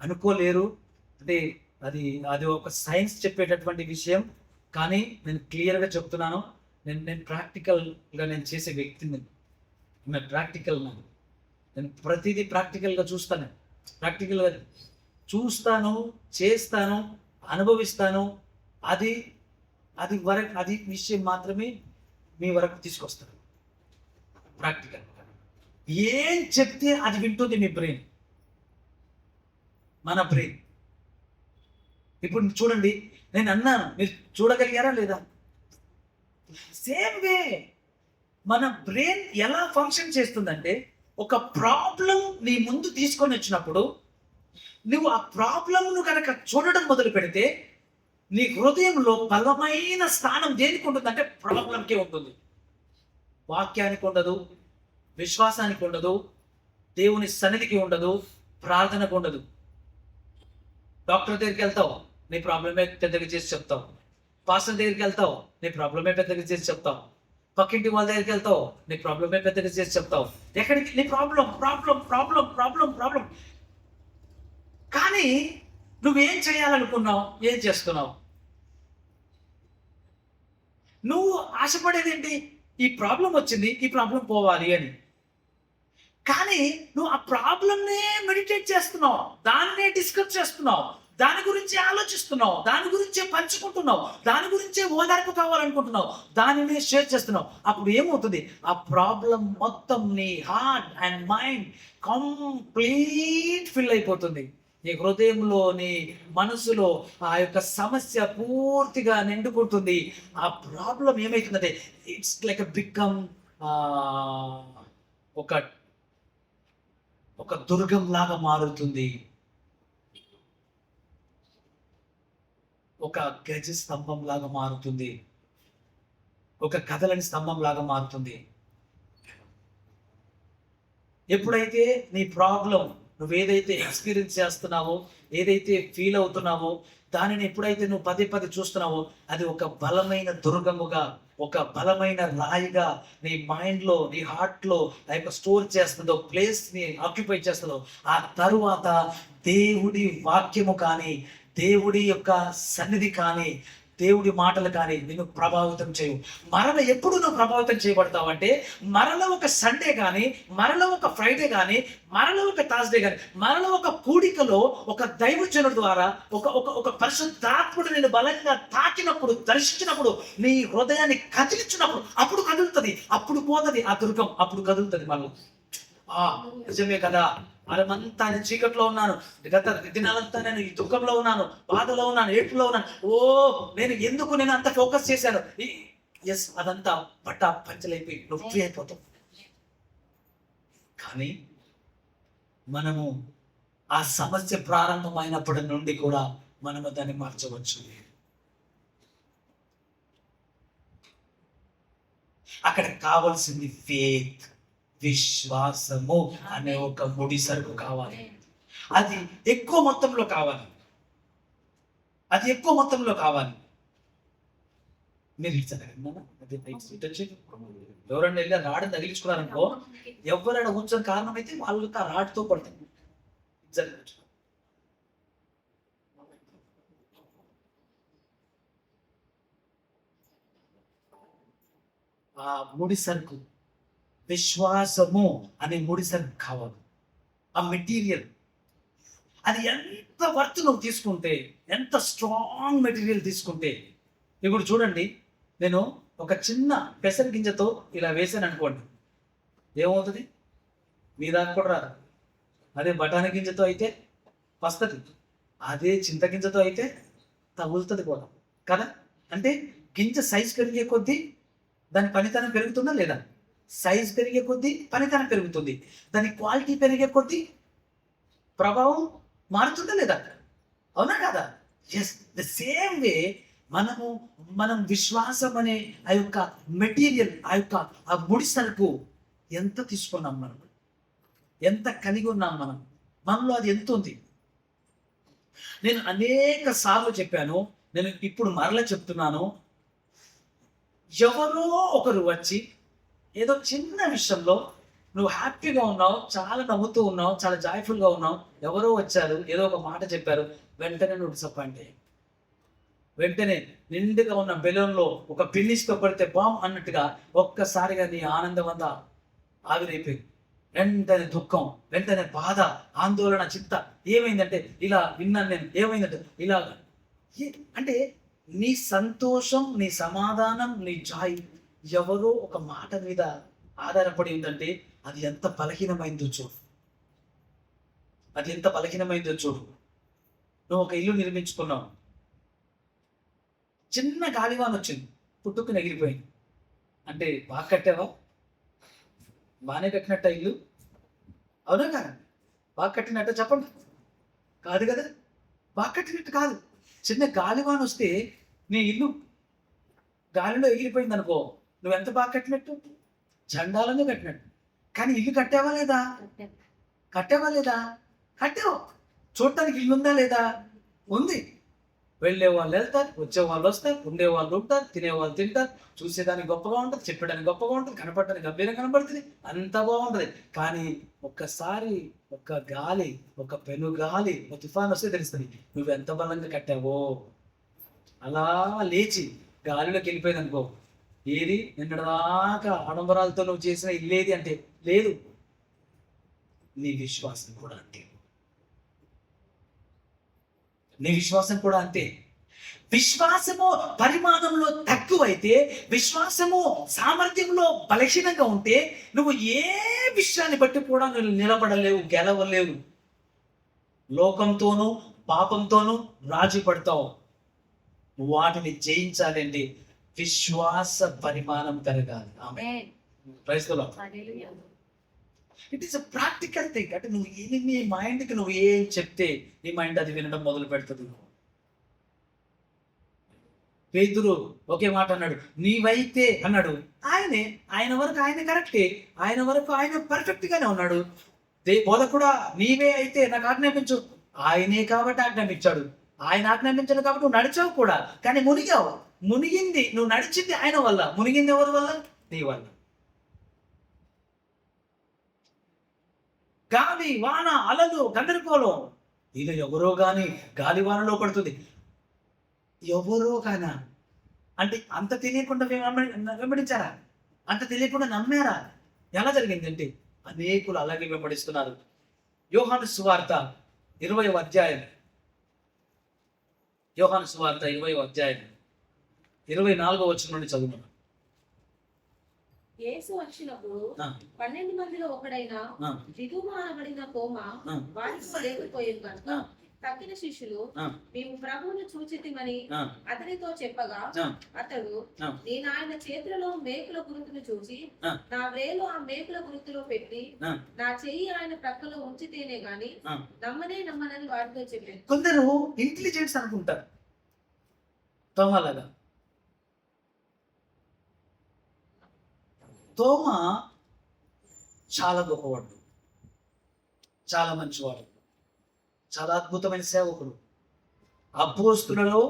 అనుకోలేరు. అంటే అది అది ఒక సైన్స్ చెప్పేటటువంటి విషయం. కానీ నేను క్లియర్గా చెప్తున్నాను, నేను ప్రాక్టికల్గా నేను చేసే వ్యక్తిని. నేను ప్రాక్టికల్, నేను ప్రతిదీ ప్రాక్టికల్గా చూస్తాను, ప్రాక్టికల్గా చూస్తాను, చేస్తాను, అనుభవిస్తాను. అది అది వరకు, అది విషయం మాత్రమే మీ వరకు తీసుకొస్తాను. ప్రాక్టికల్ ఏం చెప్తే అది వింటుంది మీ బ్రెయిన్, మన బ్రెయిన్. ఇప్పుడు చూడండి, నేను అన్నాను, మీరు చూడగలిగారా లేదా? సేమ్ వే మన బ్రెయిన్ ఎలా ఫంక్షన్ చేస్తుందంటే, ఒక ప్రాబ్లం నీ ముందు తీసుకొని వచ్చినప్పుడు నువ్వు ఆ ప్రాబ్లంను కనుక చూడడం మొదలు పెడితే నీ హృదయంలో బలమైన స్థానం దేనికి ఉంటుందంటే ప్రాబ్లంకే ఉంటుంది. వాక్యానికి ఉండదు, విశ్వాసానికి ఉండదు, దేవుని సన్నిధికి ఉండదు, ప్రార్థనకు ఉండదు. డాక్టర్ దగ్గరికి వెళ్తావు, నీ ప్రాబ్లమే పెద్దగా చేసి చెప్తావు. పాస్టర్ దగ్గరికి వెళ్తావు, నీ ప్రాబ్లమే పెద్దగా చేసి చెప్తావు. పక్కింటి వాళ్ళ దగ్గరికి వెళ్తావు, నీ ప్రాబ్లమే పెద్దగా చేసి చెప్తావు. ఎక్కడికి నీ problem problem problem problem problem. కానీ నువ్వేం చేయాలనుకున్నావు? ఏం చేస్తున్నావు? నువ్వు ఆశపడేది ఏంటి? ఈ ప్రాబ్లం వచ్చింది, ఈ ప్రాబ్లం పోవాలి అని. కానీ నువ్వు ఆ ప్రాబ్లంనే మెడిటేట్ చేస్తున్నావు, దాన్నే డిస్కస్ చేస్తున్నావు, దాని గురించి ఆలోచిస్తున్నావు, దాని గురించే పంచుకుంటున్నావు, దాని గురించే ఓదార్పు కావాలనుకుంటున్నావు, దానినే షేర్ చేస్తున్నావు. అప్పుడు ఏమవుతుంది? ఆ ప్రాబ్లం మొత్తం నీ heart and mind complete fill అయిపోతుంది. నీ హృదయంలో, నీ మనసులో ఆ యొక్క సమస్య పూర్తిగా నిండుకుంటుంది. ఆ ప్రాబ్లం ఏమైతుందంటే ఇట్స్ లైక్ బికమ్ ఒక ఒక దుర్గం లాగా మారుతుంది. ఒక గజ స్తంభం లాగా మారుతుంది. ఒక కదలని స్తంభం లాగా మారుతుంది. ఎప్పుడైతే నీ ప్రాబ్లం, నువ్వేదైతే ఎక్స్పీరియన్స్ చేస్తున్నావో, ఏదైతే ఫీల్ అవుతున్నావో, దానిని ఎప్పుడైతే నువ్వు పదే పదే చూస్తున్నావో, అది ఒక బలమైన దుర్గముగా, ఒక బలమైన రాయిగా నీ మైండ్లో, నీ హార్ట్లో ఆ యొక్క స్టోర్ చేస్తుందో, ప్లేస్ని ఆక్యుపై చేస్తుందో, ఆ తరువాత దేవుడి వాక్యము కానీ, దేవుడి యొక్క సన్నిధి కానీ, దేవుడి మాటలు కానీ నిన్ను ప్రభావితం చేయవు. మరల ఎప్పుడు నువ్వు ప్రభావితం చేయబడతావు అంటే, మరల ఒక సండే కానీ, మరల ఒక ఫ్రైడే కానీ, మరల ఒక థర్స్డే కానీ, మరల ఒక కూడికలో ఒక దైవజనుడి ద్వారా ఒక ఒక ఒక పరిశుద్ధాత్ముడు నేను బలంగా తాకినప్పుడు, దర్శించినప్పుడు, నీ హృదయాన్ని కదిలించినప్పుడు అప్పుడు కదులుతుంది, అప్పుడు పోతుంది ఆ దుర్గం, అప్పుడు కదులుతుంది మళ్ళీ. నిజమే కదా, మనమంతా నేను చీకట్లో ఉన్నాను, గత దినాలంతా నేను ఈ దుఃఖంలో ఉన్నాను, బాధలో ఉన్నాను, ఏడుపులో ఉన్నాను. నేను అంత ఫోకస్ చేశాను. ఎస్, అదంతా పట్టా పంచలైపోయి నువ్వు ఫ్రీ అయిపోతావు. కానీ మనము ఆ సమస్య ప్రారంభమైనప్పటి నుండి కూడా మనము దాన్ని మార్చవచ్చు. అక్కడ కావాల్సింది ఫేత్, విశ్వాసము అనే ఒక ముడి సరుకు కావాలి. అది ఎక్కువ మొత్తంలో కావాలి. మీరు ఎవరైనా వెళ్ళి రాడ్ తగిలించుకున్నారనుకో, ఎవరైనా ఉంచిన కారణం అయితే వాళ్ళకి ఆ రాడ్తో పడుతుంది. ఆ ముడి సరుకు, విశ్వాసము అనే ముడి సరుకు కావాలి. ఆ మెటీరియల్ అది ఎంత వర్త్ నువ్వు తీసుకుంటే, ఎంత స్ట్రాంగ్ మెటీరియల్ తీసుకుంటే. ఇప్పుడు చూడండి, నేను ఒక చిన్న పెసర గింజతో ఇలా వేసాను అనుకోండి, ఏమవుతుంది? మీ దాకా కూడా రాదు. అదే బఠానీ గింజతో అయితే వస్తుంది, అదే చింత గింజతో అయితే తగులుతుంది కూడా కదా. అంటే గింజ సైజ్ పెరిగే కొద్దీ దాని పనితనం పెరుగుతుందా లేదా? సైజ్ పెరిగే కొద్దీ పనితనం పెరుగుతుంది. దాని క్వాలిటీ పెరిగే కొద్దీ ప్రభావం మారుతుందా లేదా? అవునా కదా? ఎస్, ద సేమ్ వే మనం విశ్వాసం అనే ఆ యొక్క మెటీరియల్, ఆ ముడి సరుకు ఎంత తీసుకున్నాం, మనం ఎంత కలిగి ఉన్నాం, మనలో అది ఎంత ఉంది. నేను అనేక సార్లు చెప్పాను, నేను ఇప్పుడు మరలా చెప్తున్నాను. ఎవరో ఒకరు వచ్చి ఏదో చిన్న విషయంలో నువ్వు హ్యాపీగా ఉన్నావు, చాలా నవ్వుతూ ఉన్నావు, చాలా జాయ్ఫుల్గా ఉన్నావు, ఎవరో వచ్చారు, ఏదో ఒక మాట చెప్పారు, వెంటనే నువ్వు డిసప్పాయింట్ అయ్యి, వెంటనే నిండుగా ఉన్న బెలూన్లో ఒక పిన్నిస్తో పడితే బామ్ అన్నట్టుగా ఒక్కసారిగా నీ ఆనందం అంతా ఆవిరైపోయింది. వెంటనే దుఃఖం, వెంటనే బాధ, ఆందోళన, చింత. ఏమైందంటే ఇలా విన్నాను నేను, ఏమైందంటే ఇలాగా. అంటే నీ సంతోషం, నీ సమాధానం, నీ జాయ్ ఎవరో ఒక మాట మీద ఆధారపడి ఉందంటే అది ఎంత బలహీనమైందో చూడు. నువ్వు ఒక ఇల్లు నిర్మించుకున్నావు, చిన్న గాలివాన వచ్చింది, పుట్టుకుని ఎగిరిపోయింది. అంటే బాగా కట్టావా? బాగానే కట్టినట్ట ఇల్లు? అవునా కదా? బాగా కట్టినట్ట చెప్పండి. కాదు కదా, బాగా కట్టినట్టు కాదు. చిన్న గాలివాన వస్తే నీ ఇల్లు గాలిలో ఎగిరిపోయింది అనుకో, నువ్వెంత బాగా కట్టినట్టు, చండాలంగా కట్టినట్టు. కానీ ఇల్లు కట్టావా లేదా? కట్టావు. చూడటానికి ఇల్లు ఉందా లేదా? ఉంది. వెళ్ళే వాళ్ళు వెళ్తారు, వచ్చే వాళ్ళు వస్తారు, ఉండే వాళ్ళు ఉంటారు, తినేవాళ్ళు తింటారు, చూసేదానికి గొప్పగా ఉంటుంది, చెప్పడానికి గొప్పగా ఉంటుంది, కనపడటానికి గంభీరంగా కనపడుతుంది, అంత బాగుంటుంది. కానీ ఒక్కసారి ఒక గాలి, ఒక పెనుగాలి, ఒక తుఫాన్ వస్తే తెలుస్తుంది నువ్వు ఎంత బలంగా కట్టావో. అలా లేచి గాలిలోకి వెళ్ళిపోయింది అనుకో, ఏది నిన్నటిదాకా ఆడంబరాలతో నువ్వు చేసిన ఇల్లేది అంటే లేదు. నీ విశ్వాసం కూడా అంతే. విశ్వాసము పరిమాణంలో తక్కువైతే, విశ్వాసము సామర్థ్యంలో బలహీనంగా ఉంటే, నువ్వు ఏ విషయాన్ని బట్టి కూడా నువ్వు నిలబడలేవు, గెలవలేవు. లోకంతోనూ పాపంతోనూ రాజీ పడతావు. వాటిని జయించాలండి. విశ్వాస పరిమాణం పెరగాలి. ఆమె praise the lord. Hallelujah. It is a practical thing. అంటే నువ్వు నీ మైండ్కి నువ్వు ఏం చెప్తే నీ మైండ్ అది వినడం మొదలు పెడుతుంది. పేతురు ఒకే మాట అన్నాడు, నీవైతే అన్నాడు. ఆయన వరకు ఆయన కరెక్టే, ఆయన వరకు ఆయన పర్ఫెక్ట్ గానే ఉన్నాడు. బోధకుడా నీవే అయితే నాకు ఆజ్ఞాపించు. ఆయనే కాబట్టి ఆజ్ఞాపించాడు. ఆయన ఆజ్ఞాపించాడు కాబట్టి నువ్వు నడిచావు కూడా, కానీ మునిగావు. మునిగింది నువ్వు నడిచింది ఆయన వల్ల, మునిగింది ఎవరి వల్ల? నీ వల్ల. గాలి వాన అలలు గందరగోళం, ఇది ఎవరో కానీ గాలి వానలో పడుతుంది. ఎవరో కానా అంటే అంత తెలియకుండా వెంబడించారా? అంత తెలియకుండా నమ్మారా? ఎలా జరిగిందంటే అనేకులు అలాగే వెంబడిస్తున్నారు. యోహాను సువార్త 20వ అధ్యాయం, యోహాను సువార్త 20వ అధ్యాయం 24వ వచనం నుండి చదువుతున్నాను. యేసు వచ్చినప్పుడు 12 మందిలో ఒకడైన దిదుమ అనబడిన తోమా వారితో లేకపోయింది కనుక తక్కిన శిష్యులు మేము ప్రభువును చూచితిమని అతనితో చెప్పగా అతడు నేను ఆయన చేతులలో మేకుల గుర్తును చూసి నా వేలు ఆ మేకుల గుర్తులో పెట్టి నా చెయ్యి ఆయన ప్రక్కలో ఉంచితేనే గాని నమ్మనని వారితో చెప్పాను. కొందరు ఇంటెలిజెన్స్ అనుకుంటారు తోమాలాగా. తోమ చాలా గొప్పవాడు, చాలా మంచివాడు, చాలా అద్భుతమైన సేవకుడు. అపోస్తులలో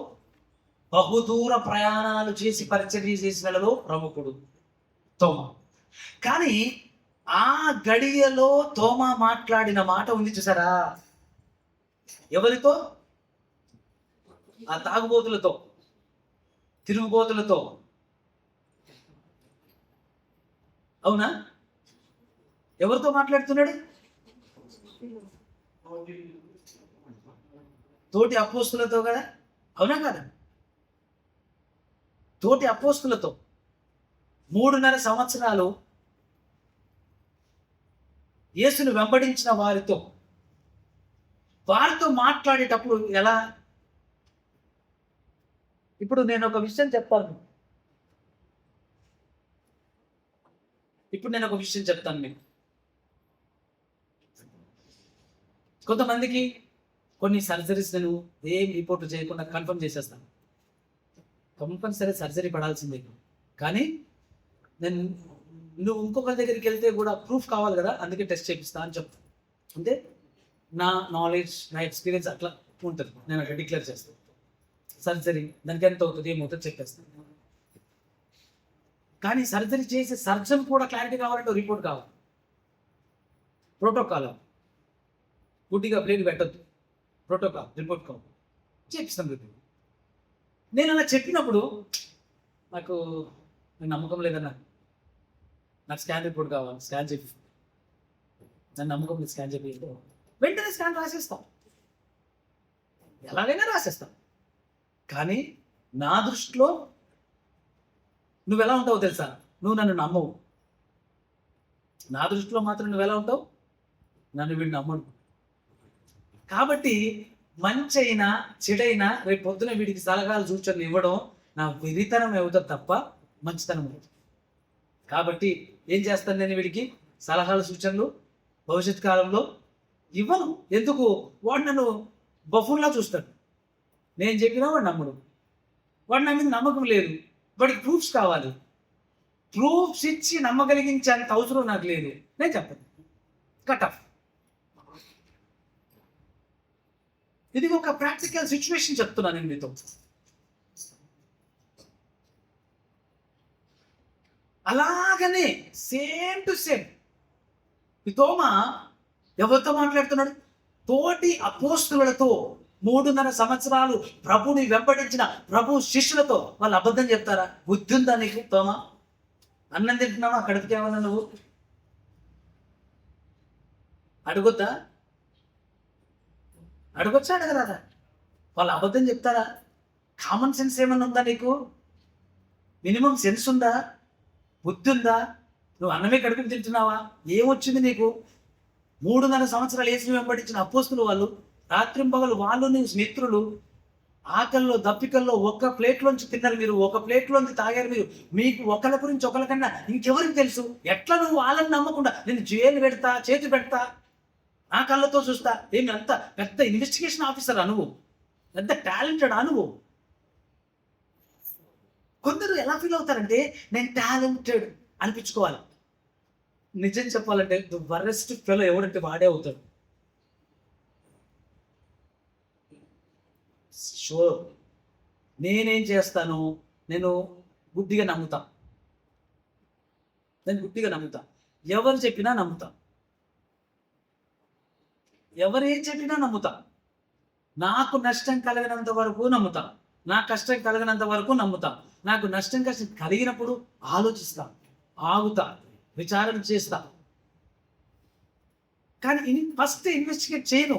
బహుదూర ప్రయాణాలు చేసి పరిచర్య చేసినలో ప్రముఖుడు తోమ. కానీ ఆ గడియలో తోమ మాట్లాడిన మాట ఉంది చూసారా? ఎవరితో? ఆ తాగుబోతులతో, తిరుగుబోతులతో. అవునా? ఎవరితో మాట్లాడుతున్నాడు? తోటి అపోస్తులతో కదా, అవునా కదా? తోటి అపోస్తులతో 3.5 సంవత్సరాలు యేసును వెంబడించిన వారితో మాట్లాడేటప్పుడు ఎలా? ఇప్పుడు నేను ఒక విషయం చెప్తాను మీకు. కొంతమందికి కొన్ని సర్జరీస్ నేను ఏం రిపోర్ట్ చేయకుండా కన్ఫర్మ్ చేసేస్తాను. కంపల్సరీ సర్జరీ పడాల్సిందే. కానీ నువ్వు ఇంకొకరి దగ్గరికి వెళ్తే కూడా ప్రూఫ్ కావాలి కదా, అందుకే టెస్ట్ చేపిస్తా అని చెప్తాను. అంటే నా నాలెడ్జ్, నా ఎక్స్పీరియన్స్ అట్లా ఉంటుంది. నేను అట్లా డిక్లేర్ చేస్తాను. సర్జరీ దానికి ఎంత అవుతుంది, ఏమవుతుంది చెప్పేస్తాను. కానీ సర్జరీ చేసే సర్జన్ కూడా క్లారిటీ కావాలంటే రిపోర్ట్ కావాలి, ప్రోటోకాల్. గుడ్డిగా ప్లేట్ పెట్టద్దు, ప్రోటోకాల్ రిపోర్ట్ కావాలి, చేపిస్తాం రిపోర్ట్. నేను అలా చెప్పినప్పుడు నాకు నమ్మకం లేదన్నా, నాకు స్కాన్ రిపోర్ట్ కావాలి, స్కాన్ చెప్పి నన్ను నమ్మకం లేదు, స్కాన్ చెప్పి వెంటనే స్కాన్ రాసేస్తాం, ఎలాగైనా రాసేస్తాం. కానీ నా దృష్టిలో నువ్వు ఎలా ఉంటావు తెలుసా? నువ్వు నన్ను నమ్మవు. నా దృష్టిలో మాత్రం నువ్వు ఎలా ఉంటావు? నన్ను వీడు నమ్మడు. కాబట్టి మంచి అయినా చెడైనా రేపు పొద్దున వీడికి సలహాలు సూచనలు ఇవ్వడం నా వెరితనం అవుతుంది తప్ప మంచితనం అవుతుంది. కాబట్టి ఏం చేస్తాను నేను? వీడికి సలహాలు సూచనలు భవిష్యత్ కాలంలో ఇవ్వను. ఎందుకు? వాడు నన్ను బఫూన్లా చూస్తాడు. నేను చెప్పినా వాడు నమ్మడు. వాడు నా మీద నమ్మకం లేదు, వాడికి ప్రూఫ్స్ కావాలి. ప్రూఫ్స్ ఇచ్చి నమ్మగలిగించేంత అవసరం నాకు లేదు. నేను చెప్పను, కట్ ఆఫ్. ఇది ఒక ప్రాక్టికల్ సిచ్యువేషన్ చెప్తున్నాను నేను మీతో. అలాగనే సేమ్ టు సేమ్ తోమా ఎవరితో మాట్లాడుతున్నాడు? తోటి అపోస్తులతో 3.5 సంవత్సరాలు ప్రభుని వెంబడించిన ప్రభు శిష్యులతో. వాళ్ళు అబద్ధం చెప్తారా? బుద్ధి ఉందా నీకు తోమా? అన్నం తింటున్నావా? కడుపుకి ఏమన్నా నువ్వు అడగొద్దా? అడగొచ్చా అడగరాదా? వాళ్ళు అబద్ధం చెప్తారా? కామన్ సెన్స్ ఏమన్నా ఉందా నీకు? మినిమం సెన్స్ ఉందా? బుద్ధి ఉందా? నువ్వు అన్నమే కడుపుకి తింటున్నావా? ఏమొచ్చింది నీకు? 3.5 సంవత్సరాలు యేసుని వెంబడించిన అపోస్తులు వాళ్ళు రాత్రింబగలు వాళ్ళు నీ మిత్రులు ఆకల్లో దప్పికల్లో ఒక్క ప్లేట్లోంచి తిన్నారు మీరు, ఒక ప్లేట్లోంచి తాగారు మీరు. మీకు ఒకరి గురించి ఒకరికన్నా ఇంకెవరికి తెలుసు? ఎట్లా నువ్వు వాళ్ళని నమ్మకుండా నేను జైలు పెడతా, చేతి పెడతా, నా కళ్ళతో చూస్తా? ఏమి అంత పెద్ద ఇన్వెస్టిగేషన్ ఆఫీసర్ అనువు, పెద్ద టాలెంటెడ్ అనువు. కొందరు ఎలా ఫీల్ అవుతారంటే నేను టాలెంటెడ్ అనిపించుకోవాలి. నిజం చెప్పాలంటే ద వరెస్ట్ ఫెలో ఎవడంటే వాడే అవుతాడు. షూర్. నేనేం చేస్తాను, నేను గుడ్డిగా నమ్ముతా. ఎవరు చెప్పినా నమ్ముతా, ఎవరేం చెప్పినా నమ్ముతా. నాకు నష్టం కలిగినంత వరకు నమ్ముతా, నా కష్టం కలిగినంత వరకు నమ్ముతా. నాకు నష్టం కష్టం కలిగినప్పుడు ఆలోచిస్తా, ఆగుతా, విచారణ చేస్తా. కానీ ఫస్ట్ ఇన్వెస్టిగేట్ చేయను.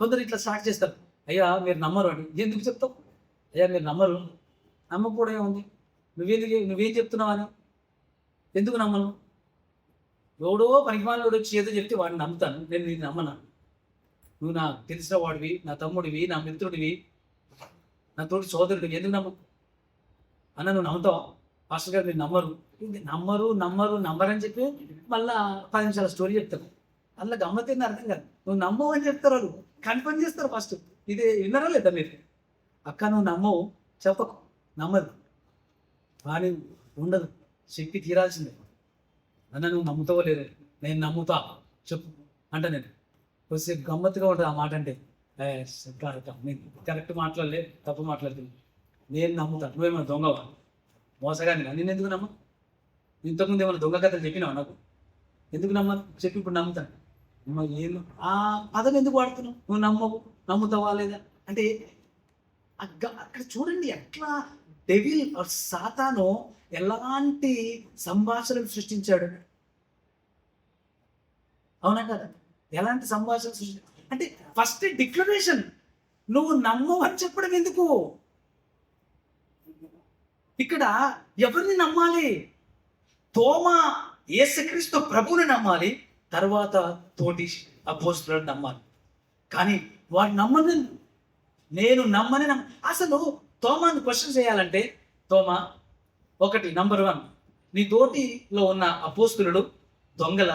కొందరు ఇట్లా స్టార్ట్ చేస్తారు, అయ్యా మీరు నమ్మరు అని. ఎందుకు చెప్తావు? అయ్యా మీరు నమ్మరు, నమ్మకపోవడం ఏముంది, నువ్వేం చెప్తున్నావు అని. ఎందుకు నమ్మను? ఎవడో పనికిమాలోడు వచ్చి ఏదో చెప్తే వాడిని నమ్ముతాను, నేను నేను నమ్మను. నువ్వు నా తెలిసిన వాడివి, నా తమ్ముడివి, నా మిత్రుడివి, నా తోటి సోదరుడివి, ఎందుకు నమ్ము అన్న? నువ్వు నమ్ముతావా? పాస్టర్ గారు మీరు నమ్మరని చెప్పి మళ్ళా 10 నిమిషాల స్టోరీ చెప్తారు. అలా గమ్మతిని అర్థం కాదు. నువ్వు నమ్మవు అని చెప్తారు వాళ్ళు, కన్ఫర్మ్ చేస్తారు ఫస్ట్. ఇది విన్నారా లేదా మీరు? అక్క నువ్వు నమ్మవు, చెప్పకు, నమ్మదు, కానీ ఉండదు, చెప్పి తీరాల్సిందే. అన్న నువ్వు నమ్ముతావో లేదు, నేను నమ్ముతా, చెప్పు అంట. నేను కొద్దిసేపు గమ్మత్తుగా ఉంటుంది ఆ మాట అంటే. నేను కరెక్ట్ మాట్లాడలే, తప్పు మాట్లాడుతుంది, నేను నమ్ముతా. నువ్వేమైనా దొంగవా, మోసగాని? నేను ఎందుకు నమ్మ? ఇంతకుముందు ఏమైనా దొంగ కథలు చెప్పినావు నాకు? ఎందుకు నమ్మను చెప్పి ఇప్పుడు నమ్ముతాను. ఏం ఆ పదం ఎందుకు వాడుతున్నావు? నువ్వు నమ్ముతావా లేదా అంటే అక్కడ చూడండి ఎట్లా డెవిల్ సాతాను ఎలాంటి సంభాషణలు సృష్టించాడు. అవునా కదా? ఎలాంటి సంభాషణ అంటే ఫస్ట్ డిక్లరేషన్, నువ్వు నమ్మవు అని చెప్పడం ఎందుకు? ఇక్కడ ఎవరిని నమ్మాలి? తోమా యేసుక్రీస్తు ప్రభువుని నమ్మాలి, తర్వాత తోటి అపోస్తలులను నమ్మాలి. కానీ వాడు నేను నమ్మని అసలు తోమాను క్వశ్చన్ చేయాలంటే, తోమా ఒకటి, నంబర్ 1, నీ తోటిలో ఉన్న అపోస్తలుడు దొంగల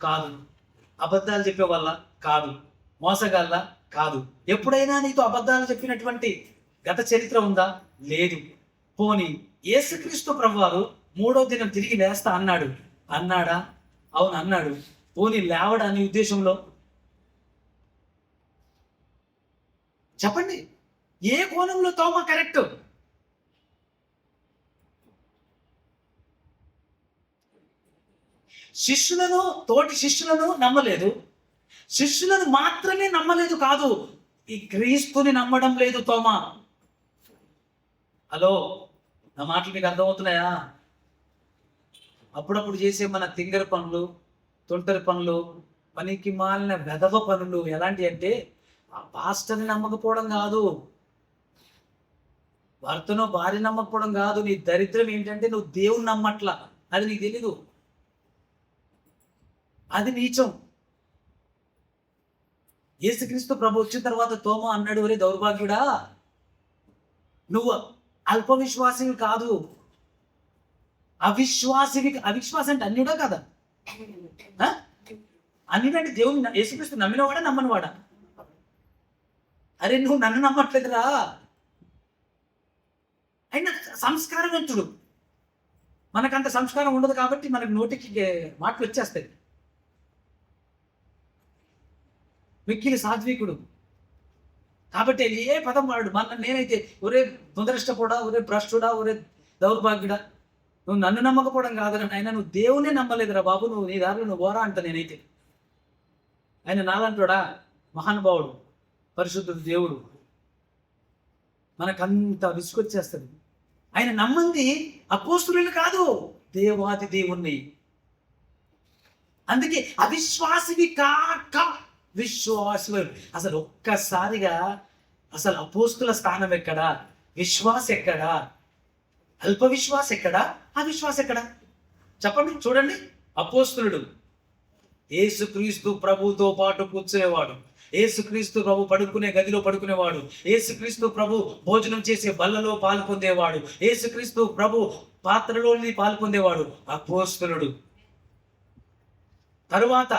కాదు, అబద్ధాలు చెప్పే వాళ్ళ కాదు, మోసగాళ్ళ కాదు. ఎప్పుడైనా నీతో అబద్ధాలు చెప్పినటువంటి గత చరిత్ర ఉందా? లేదు. పోనీ యేసుక్రీస్తు ప్రభువారు 3వ దినం తిరిగి లేస్తా అన్నాడా? అవును అన్నాడు. పోనీ లేవడా నీ ఉద్దేశంలో? చెప్పండి, ఏ కోణంలో తోమా కరెక్ట్? తోటి శిష్యులను నమ్మలేదు, శిష్యులను మాత్రమే నమ్మలేదు కాదు, ఈ క్రీస్తుని నమ్మడం లేదు తోమా. హలో, నా మాటలు మీకు అర్థమవుతున్నాయా? అప్పుడప్పుడు చేసే మన తింగర పనులు, తొంటరి పనులు, పనికి మాలిన వెధవ పనులు ఎలాంటి అంటే, ఆ పాస్టర్ని నమ్మకపోవడం కాదు, భర్తనో భార్య నమ్మకపోవడం కాదు. నీ దరిద్రం ఏంటంటే నువ్వు దేవుని నమ్మట్లా, అది నీకు తెలీదు, అది నీచం. యేసుక్రీస్తు ప్రభు వచ్చిన తర్వాత తోమా అన్నాడు, ఒరే దౌర్భాగ్యుడా, నువ్వు అల్ప విశ్వాసివి కాదు, అవిశ్వాసి అంటే అన్యుడా కదా? అన్యుడంటే దేవుని యేసుక్రీస్తు నమ్మినవాడా నమ్మనివాడా? అరే నువ్వు నన్ను నమ్మట్లేదురా. అయినా సంస్కారవంతుడు, మనకంత సంస్కారం ఉండదు కాబట్టి మనకు నోటికి మాటలు వచ్చేస్తాయి. మిక్కిలి సాత్వికుడు కాబట్టి ఏ పదం వాడు. నేనైతే ఒరే దురదృష్టపోడా, ఒరే భ్రష్టుడా, ఒరే దౌర్భాగ్యుడా, నువ్వు నన్ను నమ్మకపోవడం కాదురా ఆయన, నువ్వు దేవునే నమ్మలేదురా బాబు, నువ్వు నీ దారిలో నువ్వు పోరా అంట. నేనైతే ఆయన నాలంటోడా, మహానుభావుడు, పరిశుద్ధుడు, దేవుడు, మనకంత విసుకొచ్చేస్తుంది. ఆయన నమ్మంది అపోస్తులను కాదు, దేవాది దేవుణ్ణి. అందుకే అవిశ్వాసివి కాక విశ్వాసులు. అసలు ఒక్కసారిగా అసలు అపోస్తుల స్థానం ఎక్కడా? విశ్వాస ఎక్కడా? అల్ప విశ్వాస ఎక్కడా? అవిశ్వాస ఎక్కడా? చెప్పండి, చూడండి. అపోస్తులుడు యేసుక్రీస్తు ప్రభుతో పాటు కూర్చునేవాడు, యేసుక్రీస్తు ప్రభు పడుకునే గదిలో పడుకునేవాడు, యేసుక్రీస్తు ప్రభు భోజనం చేసే బల్లలో పాలు పొందేవాడు, యేసుక్రీస్తు ప్రభు పాత్రలోని పాలు పొందేవాడు అపోస్తలుడు. తరువాత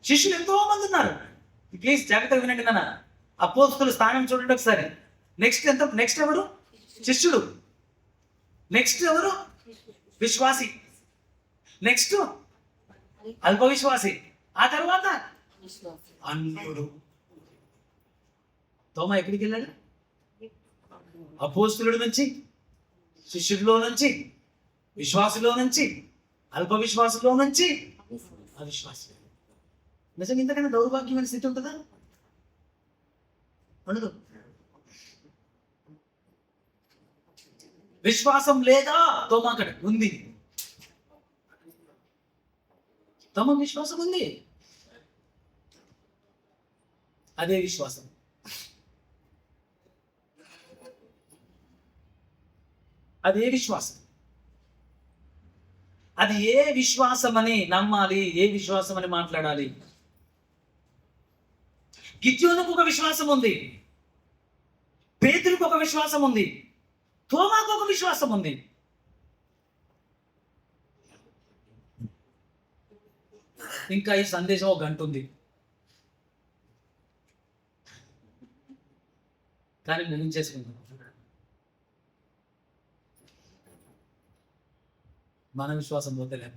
శిష్యులు ఎంతో మంది ఉన్నారు. ప్లీజ్ జాగ్రత్తగా వినండి నాన్న. అపోస్తలు స్థానం చూడండి ఒకసారి. నెక్స్ట్ ఎవరు? శిష్యుడు. నెక్స్ట్ ఎవరు? విశ్వాసి. నెక్స్ట్ అల్ప విశ్వాసి. ఆ తర్వాత అన్యుడు. తోమ ఎక్కడికి వెళ్ళాడు? అపోస్తలుడి నుంచి, శిష్యుడిలో నుంచి, విశ్వాసులో నుంచి, అల్ప విశ్వాసులో నుంచి అవిశ్వాసి. నిజంగా ఇంతకన్నా దౌర్భాగ్యమైన స్థితి ఉంటుందా? ఉండదు. విశ్వాసం లేదా తోమాకడ ఉంది. తమ విశ్వాసం ఉంది. అదే విశ్వాసం. అదే విశ్వాసం. అది ఏ విశ్వాసం అని నమ్మాలి, ఏ విశ్వాసం అని మాట్లాడాలి? గిద్యోనుకు ఒక విశ్వాసం ఉంది, పేతురుకు ఒక విశ్వాసం ఉంది, తోమాకు ఒక విశ్వాసం ఉంది. ఇంకా ఈ సందేశం ఒక గంట ఉంది, కానీ ముగించేసుకుందాం. మన విశ్వాసం పోతలే,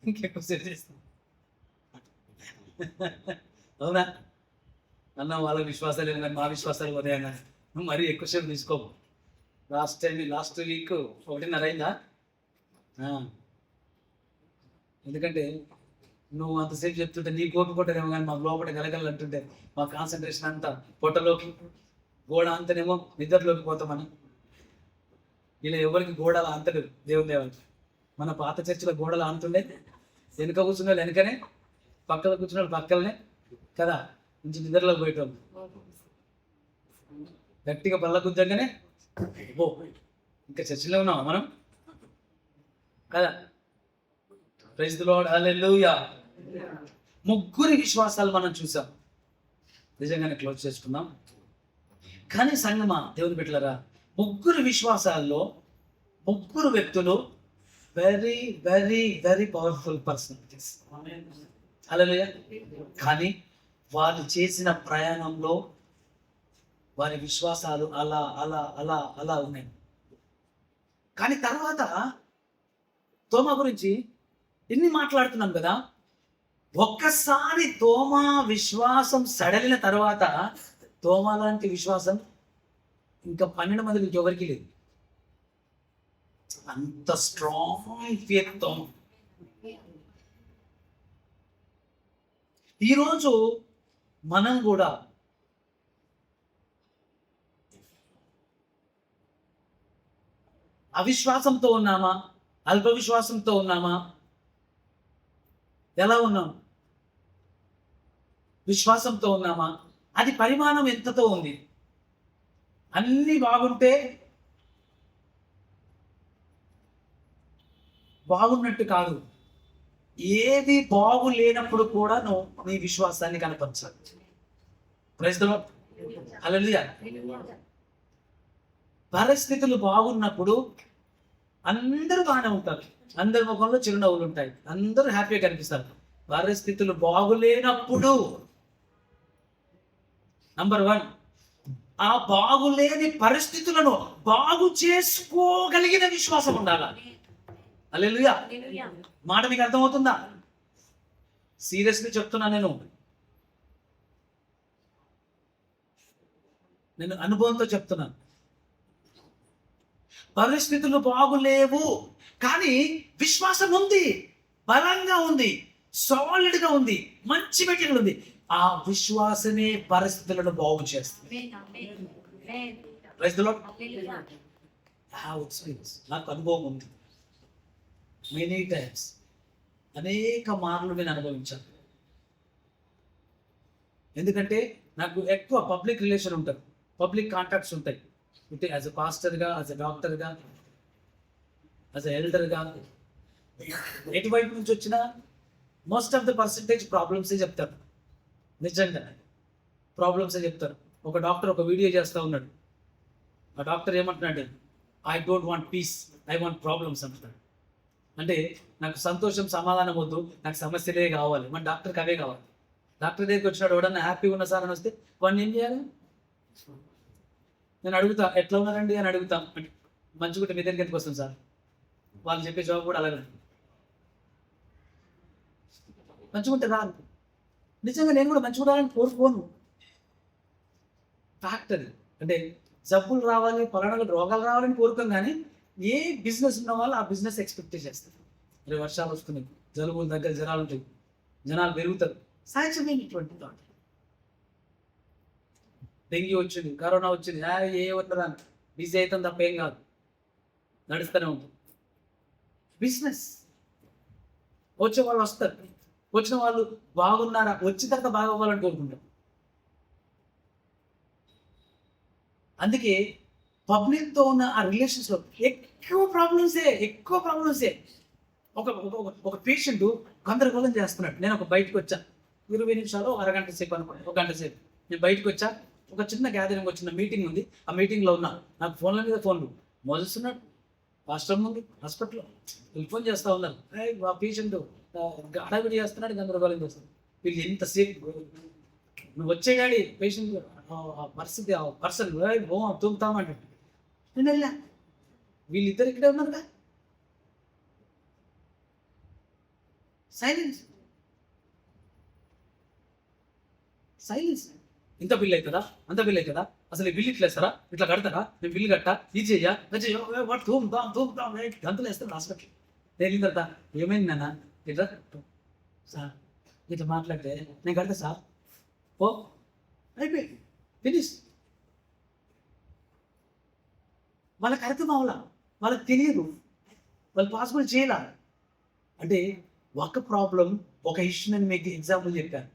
ఇంకెక్కువ సేపు చేస్తాం. అవునా అన్న? వాళ్ళ విశ్వాసాలు ఏమన్నా, మా విశ్వాసాలు పోతాయన్నా? నువ్వు మరీ ఎక్కువసేపు తీసుకోవు. లాస్ట్ వీక్ 1:30 అయిందా? ఎందుకంటే నువ్వు అంతసేపు చెప్తుంటే నీ కోపి కొట్టనేమో, కానీ మాకు లోపల గలగలు అంటుంటే మా కాన్సన్ట్రేషన్ అంతా పొట్టలోకి, గోడ అంతనేమో నిద్రలోకి పోతామని. ఇలా ఎవరికి గోడలు అంతడు దేవుని దేవాలకి. మన పాత చర్చిలో గోడలు అంతుండే, వెనుక కూర్చున్న వాళ్ళు వెనకనే, పక్కన కూర్చున్న వాళ్ళు పక్కలనే కదా, నుంచి నిద్రలోకి పోయేటోళ్ళు. గట్టిగా బల్ల గుద్దగానే ఓ ఇంకా చర్చిలో ఉన్నావా మనం కదా? ప్రైజ్ ది లార్డ్, హల్లెలూయా. ముగ్గురి విశ్వాసాలు మనం చూసాం. నిజంగానే క్లోజ్ చేసుకుందాం. కానీ సంగమా, దేవుని బిడ్డలారా, ముగ్గురు విశ్వాసాల్లో ముగ్గురు వ్యక్తులు very very very powerful personalities. Hallelujah. కానీ వాళ్ళు చేసిన ప్రయాణంలో వారి విశ్వాసాలు అలా అలా అలా అలా ఉన్నాయి. కానీ తర్వాత తోమా గురించి ఎన్ని మాట్లాడుతున్నాం కదా, ఒక్కసారి తోమా విశ్వాసం సడలిన తర్వాత తోమా లాంటి విశ్వాసం ఇంకా 12 మందికి ఎవరికి లేదు. అంత స్ట్రాంగ్ ఫెయిత్ తోమా. ఈరోజు మనం కూడా అవిశ్వాసంతో ఉన్నామా, అల్ప విశ్వాసంతో ఉన్నామా? ఎలా ఉన్నాం? విశ్వాసంతో ఉన్నామా? అది పరిమాణం ఎంతతో ఉంది? అన్నీ బాగుంటే బాగున్నట్టు కాదు, ఏది బాగులేనప్పుడు కూడా నువ్వు నీ విశ్వాసాన్ని కనపరచాలి. ప్రైజ్ ది లార్డ్, హల్లెలూయా. పరిస్థితులు బాగున్నప్పుడు అందరూ బాగానే ఉంటారు, అందరి ముఖంలో చిరునవ్వులు ఉంటాయి, అందరూ హ్యాపీగా కనిపిస్తారు. పరిస్థితులు బాగులేనప్పుడు నంబర్ 1, ఆ బాగులేని పరిస్థితులను బాగు చేసుకోగలిగిన విశ్వాసం ఉండాలి. హల్లెలూయా. మాట మీకు అర్థమవుతుందా? సీరియస్లీ చెప్తున్నా. నేను అనుభవంతో చెప్తున్నాను. పరిస్థితులు బాగులేవు, కానీ విశ్వాసం ఉంది, బలంగా ఉంది, సాలిడ్గా ఉంది, మంచి మెటీరియల్ ఉంది. ఆ విశ్వాసమే పరిస్థితులను బాగు చేస్తుంది. Praise the lord. I have experience. నాకు అనుభవం ఉంది. మెనీ టైమ్స్, అనేక మార్లు నేను అనుభవించాను. ఎందుకంటే నాకు ఎక్కువ పబ్లిక్ రిలేషన్ ఉంటుంది, పబ్లిక్ కాంటాక్ట్స్ ఉంటాయి. అంటే యాజ్ ఎ పాస్టర్గా, యాజ్ ఎ డాక్టర్గా, యాజ్ ఎ ఎల్డర్గా, ఎటువైపు నుంచి వచ్చినా మోస్ట్ ఆఫ్ ద పర్సంటేజ్ ప్రాబ్లమ్సే చెప్తారు. నిజంగా ప్రాబ్లమ్సే చెప్తారు. ఒక డాక్టర్ ఒక వీడియో చేస్తూ ఉన్నాడు. ఆ డాక్టర్ ఏమంటున్నాడు, I don't want peace, I want problems అంటున్నాడు. అంటే నాకు సంతోషం సమాధానం వద్దు, నాకు సమస్యలే కావాలి. మన డాక్టర్కి అవే కావాలి. డాక్టర్ దగ్గరికి వచ్చినాడు, ఎవడన్నా హ్యాపీగా ఉన్న సార్ అని వస్తే వాడిని ఏం చేయాలి? నేను అడుగుతా, ఎట్లా ఉన్నారండి అని అడుగుతాం. మంచిగుంటే మీ దగ్గరికి ఎందుకు వస్తుంది సార్? వాళ్ళు చెప్పే జవాబు కూడా అలాగే మంచిగుంటే రాదు. నిజంగా నేను కూడా మంచిగా ఉండాలని కోరుకోను. ఫ్యాక్ట్ అది. అంటే జబ్బులు రావాలి, పలానా రోగాలు రావాలని కోరుకోం, కానీ ఏ బిజినెస్ ఉన్న వాళ్ళు ఆ బిజినెస్ ఎక్స్పెక్ట్ చేస్తారు. మరి వర్షాలు వస్తున్నాయి, జలుబుల దగ్గర జనాలు ఉంటాయి, జనాలు పెరుగుతారు. సాధ్యమైనటువంటి థాట్. డెంగ్యూ వచ్చింది, కరోనా వచ్చింది, ఏ వద్దరా బిజీ అవుతాం తప్ప ఏం కాదు, నడుస్తూనే ఉంటుంది. బిజినెస్. వచ్చే వాళ్ళు వస్తారు, వచ్చిన వాళ్ళు బాగున్నారా, వచ్చిన తర్వాత బాగా అవ్వాలని కోరుకుంటాం. అందుకే పబ్లిక్తో ఉన్న ఆ రిలేషన్స్లో ఎక్కువ ప్రాబ్లమ్సే. ఒక పేషెంట్ గందరగోళం చేస్తున్నాడు. నేను ఒక బయటకు వచ్చా, 20 నిమిషాలు అరగంట సేపు అనుకోండి, ఒక గంట సేపు నేను బయటకు వచ్చా. ఒక చిన్న గ్యాదరింగ్ వచ్చిన మీటింగ్ ఉంది, ఆ మీటింగ్లో ఉన్నా. నాకు ఫోన్ల మీద ఫోన్లు మోస్తున్నాడు. హాస్టల్ ముందు హాస్పిటల్లో ఫోన్ చేస్తూ ఉన్నారు. ఆ పేషెంట్ హడావిడి చేస్తున్నాడు, గందరగోళం చేస్తున్నాడు. వీళ్ళు ఎంతసేపు నువ్వు వచ్చేగాడి పేషెంట్ పరిస్థితి, ఆ పర్సన్ తూగుతామంటే నేను వెళ్ళా. వీళ్ళిద్దరు ఇక్కడే ఉన్నారుగా. సైలెన్స్. ఇంత బిల్ అవుతుందా, అంత బిల్ అవుతుందా, అసలు బిల్ ఇట్లా వేస్తారా, ఇట్లా కడతారా, నేను బిల్లు కట్టా, ఇది చెయ్యా, వాడు తూముతాం గంతులు వేస్తాను హాస్పిటల్. తెలియదు తర్వాత ఏమైంది నాన్న, ఇట్లా సార్ ఇట్లా మాట్లాడితే నేను కడతా సార్, ఓ అయిపోయి ఫినిష్. వాళ్ళకి అర్థం అవ్వాల, వాళ్ళకి తెలియదు, వాళ్ళు పాసిబుల్ చేయాల. అంటే ఒక ప్రాబ్లం, ఒక ఇష్యూ నేను మీకు ఎగ్జాంపుల్ చెప్పాను.